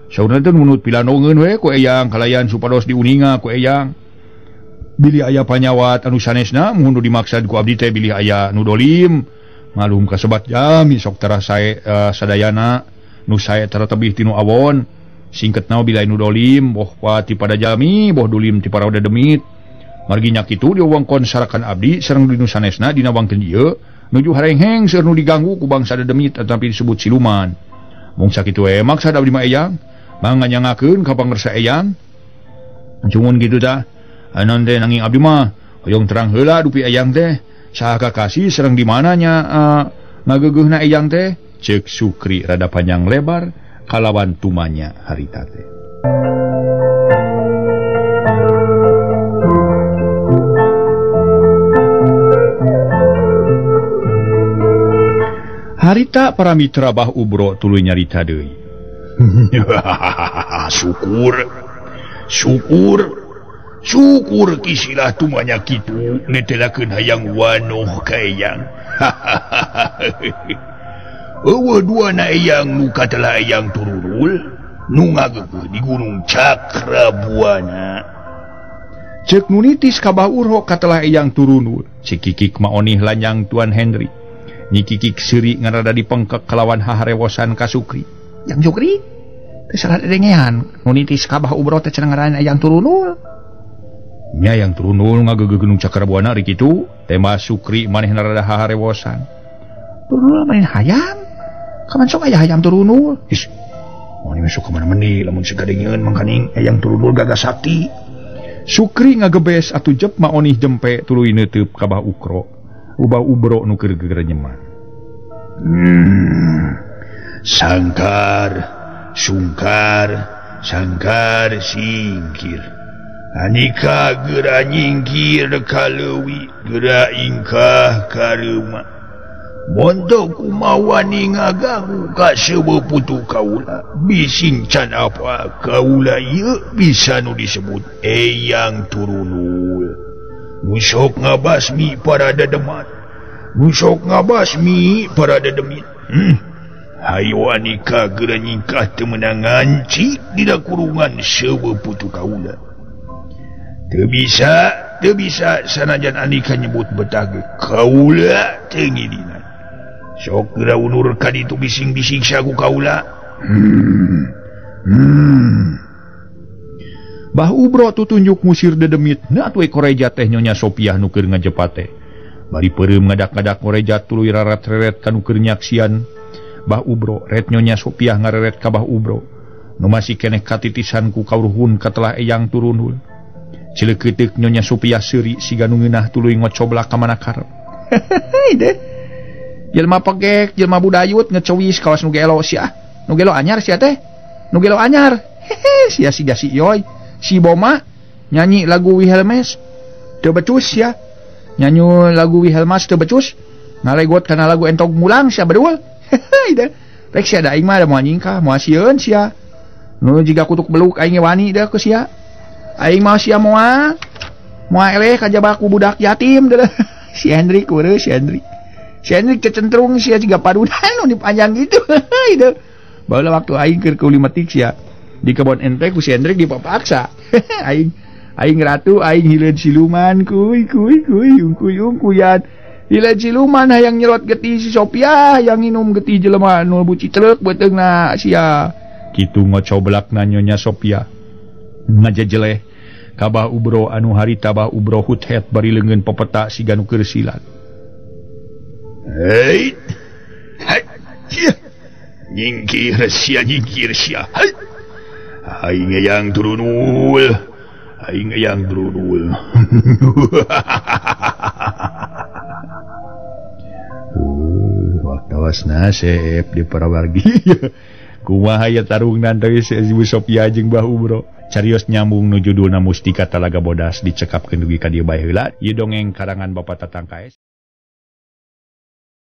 Saurna teh munut pilanongeun we ku eyang kalayan supados diuninga ku eyang. Bilih aya panyawat anu sanesna mun dimaksad ku abdi teh bilih aya nu dolim, malum kasebat jami sok terasae sadayana nu sae tara tebih tinu awon singketna bila nu dolim boh pati pada jami boh dolim ti para udah demit margi nya kitu di wewengkon sarakan abdi sareng dinu sanesna dina wangkeun ieu nuju harengheng seur nu diganggu ku bangsa demit tapi disebut siluman mung sakitu we maksa abdi mah eyang manganyangakeun ka pangersa eyang cumun kitu tah anon teh nanging abdi mah hoyong terang heula dupi eyang teh saha kakasih sareng di mananya ngageugeuhna eyang teh ceuk Sukri rada panjang lebar kalawan tumanya harita teh. Harita para mitra Bah Ubro tuluy nyarita deui. Syukur kisilah tumanya kitu netelakeun hayang wanoh ka eyang. Eueuh duana eyang nu katelah eyang turunul nu ngageugeuh di Gunung Cakrabuana. Ceuk nu nitis ka Bah Urho katelah eyang turunul si Kikik maonih lanjang Tuan Hendrik. Nyi Kikik seuri ngarada dipengkek kalawan haharewosan ka Sukri. Yang Sukri teh salah dedengean nu nitis ka Bah Ubro teh cenah ngaran eyang turunul. Nya yang turunul ngageugeuh Gunung Cakrabuana ri kitu tema Sukri manehna rada haharewosan. Turunul main hayam kaman sok aya hayam turunul. Is mun masuk ka mana-mani lamun sagadengeun mangkaning hayam turunul gagah sakti. Sukri ngagebes atuh jep maonih jempe tuluy neuteub ka Bah Ukro. Ubah Ubro nu keur geger nyeman. Sangkar singkir. Anika geura nyingkir ka leuwih, geura ingkah ka reuma. Monto kumawani ngaganggu ka sebeputu kaula. Bising can apa kaula ieu bisa nu disebut eyang turunul. Nusok ngabasmi para dedemat. Hayo anika geura nyingkah teu meunang ngancik dina kurungan sebeputu kaula. Teu bisa sanajan anika nyebut betah ge kaula teu ngidinan. Sok geura unur ka ditu bising-bising saku kaula. Bah Ubro tutunjuk musir dedemit na atuh koreja teh Nyonya Sopiah nu keur ngajepat teh. Bari peureum ngadak-ngadak koreja tuluy rarat-reret ka nu keur nyaksian Bah Ubro ret Nyonya Sopiah ngareret ka Bah Ubro nu masih keneh katitisan ku kauruhun katelah eyang turunul. Cileukeuteup Nyonya Sopiah seuri siga nu ngeunah tuluy ngocoblak ka mana karep. Deh. Jelema pegek, jelema budayut ngecowis kaos nu gelo sia. Nu gelo anyar sia teh. Nu gelo anyar. Sia si yoy. Si Boma nyanyi lagu Wilhelmes teu becus ya. Nyanyi lagu Wilhelmes teu becus. Ngalegot kana lagu Entog Mulang sia bedul. Deh. Rek sia da aing mah da moal nyingkah, moal sieun sia. Nu jiga kutuk beluk aing wani deh ke sia. Aing mah sia moal eleh kajaba ku budak yatim deh. Si Hendrik ureuh si Hendrik. Si Hendrik kecentrung sia jiga padudan nu dipanjang gitu. Deh. Baheula waktu aing keur kuli metik sia. Di kebon ente ku si Hendrik dipapaksa. aing ratu aing hileud siluman kuy ungkuyan hileud siluman hayang nyelot getih si Sopiah yang minum getih jelema nu buci teleuk beuteungna sia kitu ngocoblakna Nyonya Sopiah ngajejeleh ka Bah Ubro anu harita Bah Ubro huthet bari leungeun pepeta siga nu keur silat. Hei nyingkir sia aing eyang turunul. Waktawasna seep di para wargi. Kumaha aya tarungnan teh si Ibu Sopiah jeung Bah Ubro. Carios nyambung nu judulna Mustika Talaga Bodas dicekapkeun dugi ka dieu bae heula. Ieu dongeng karangan Bapak Tatang KS.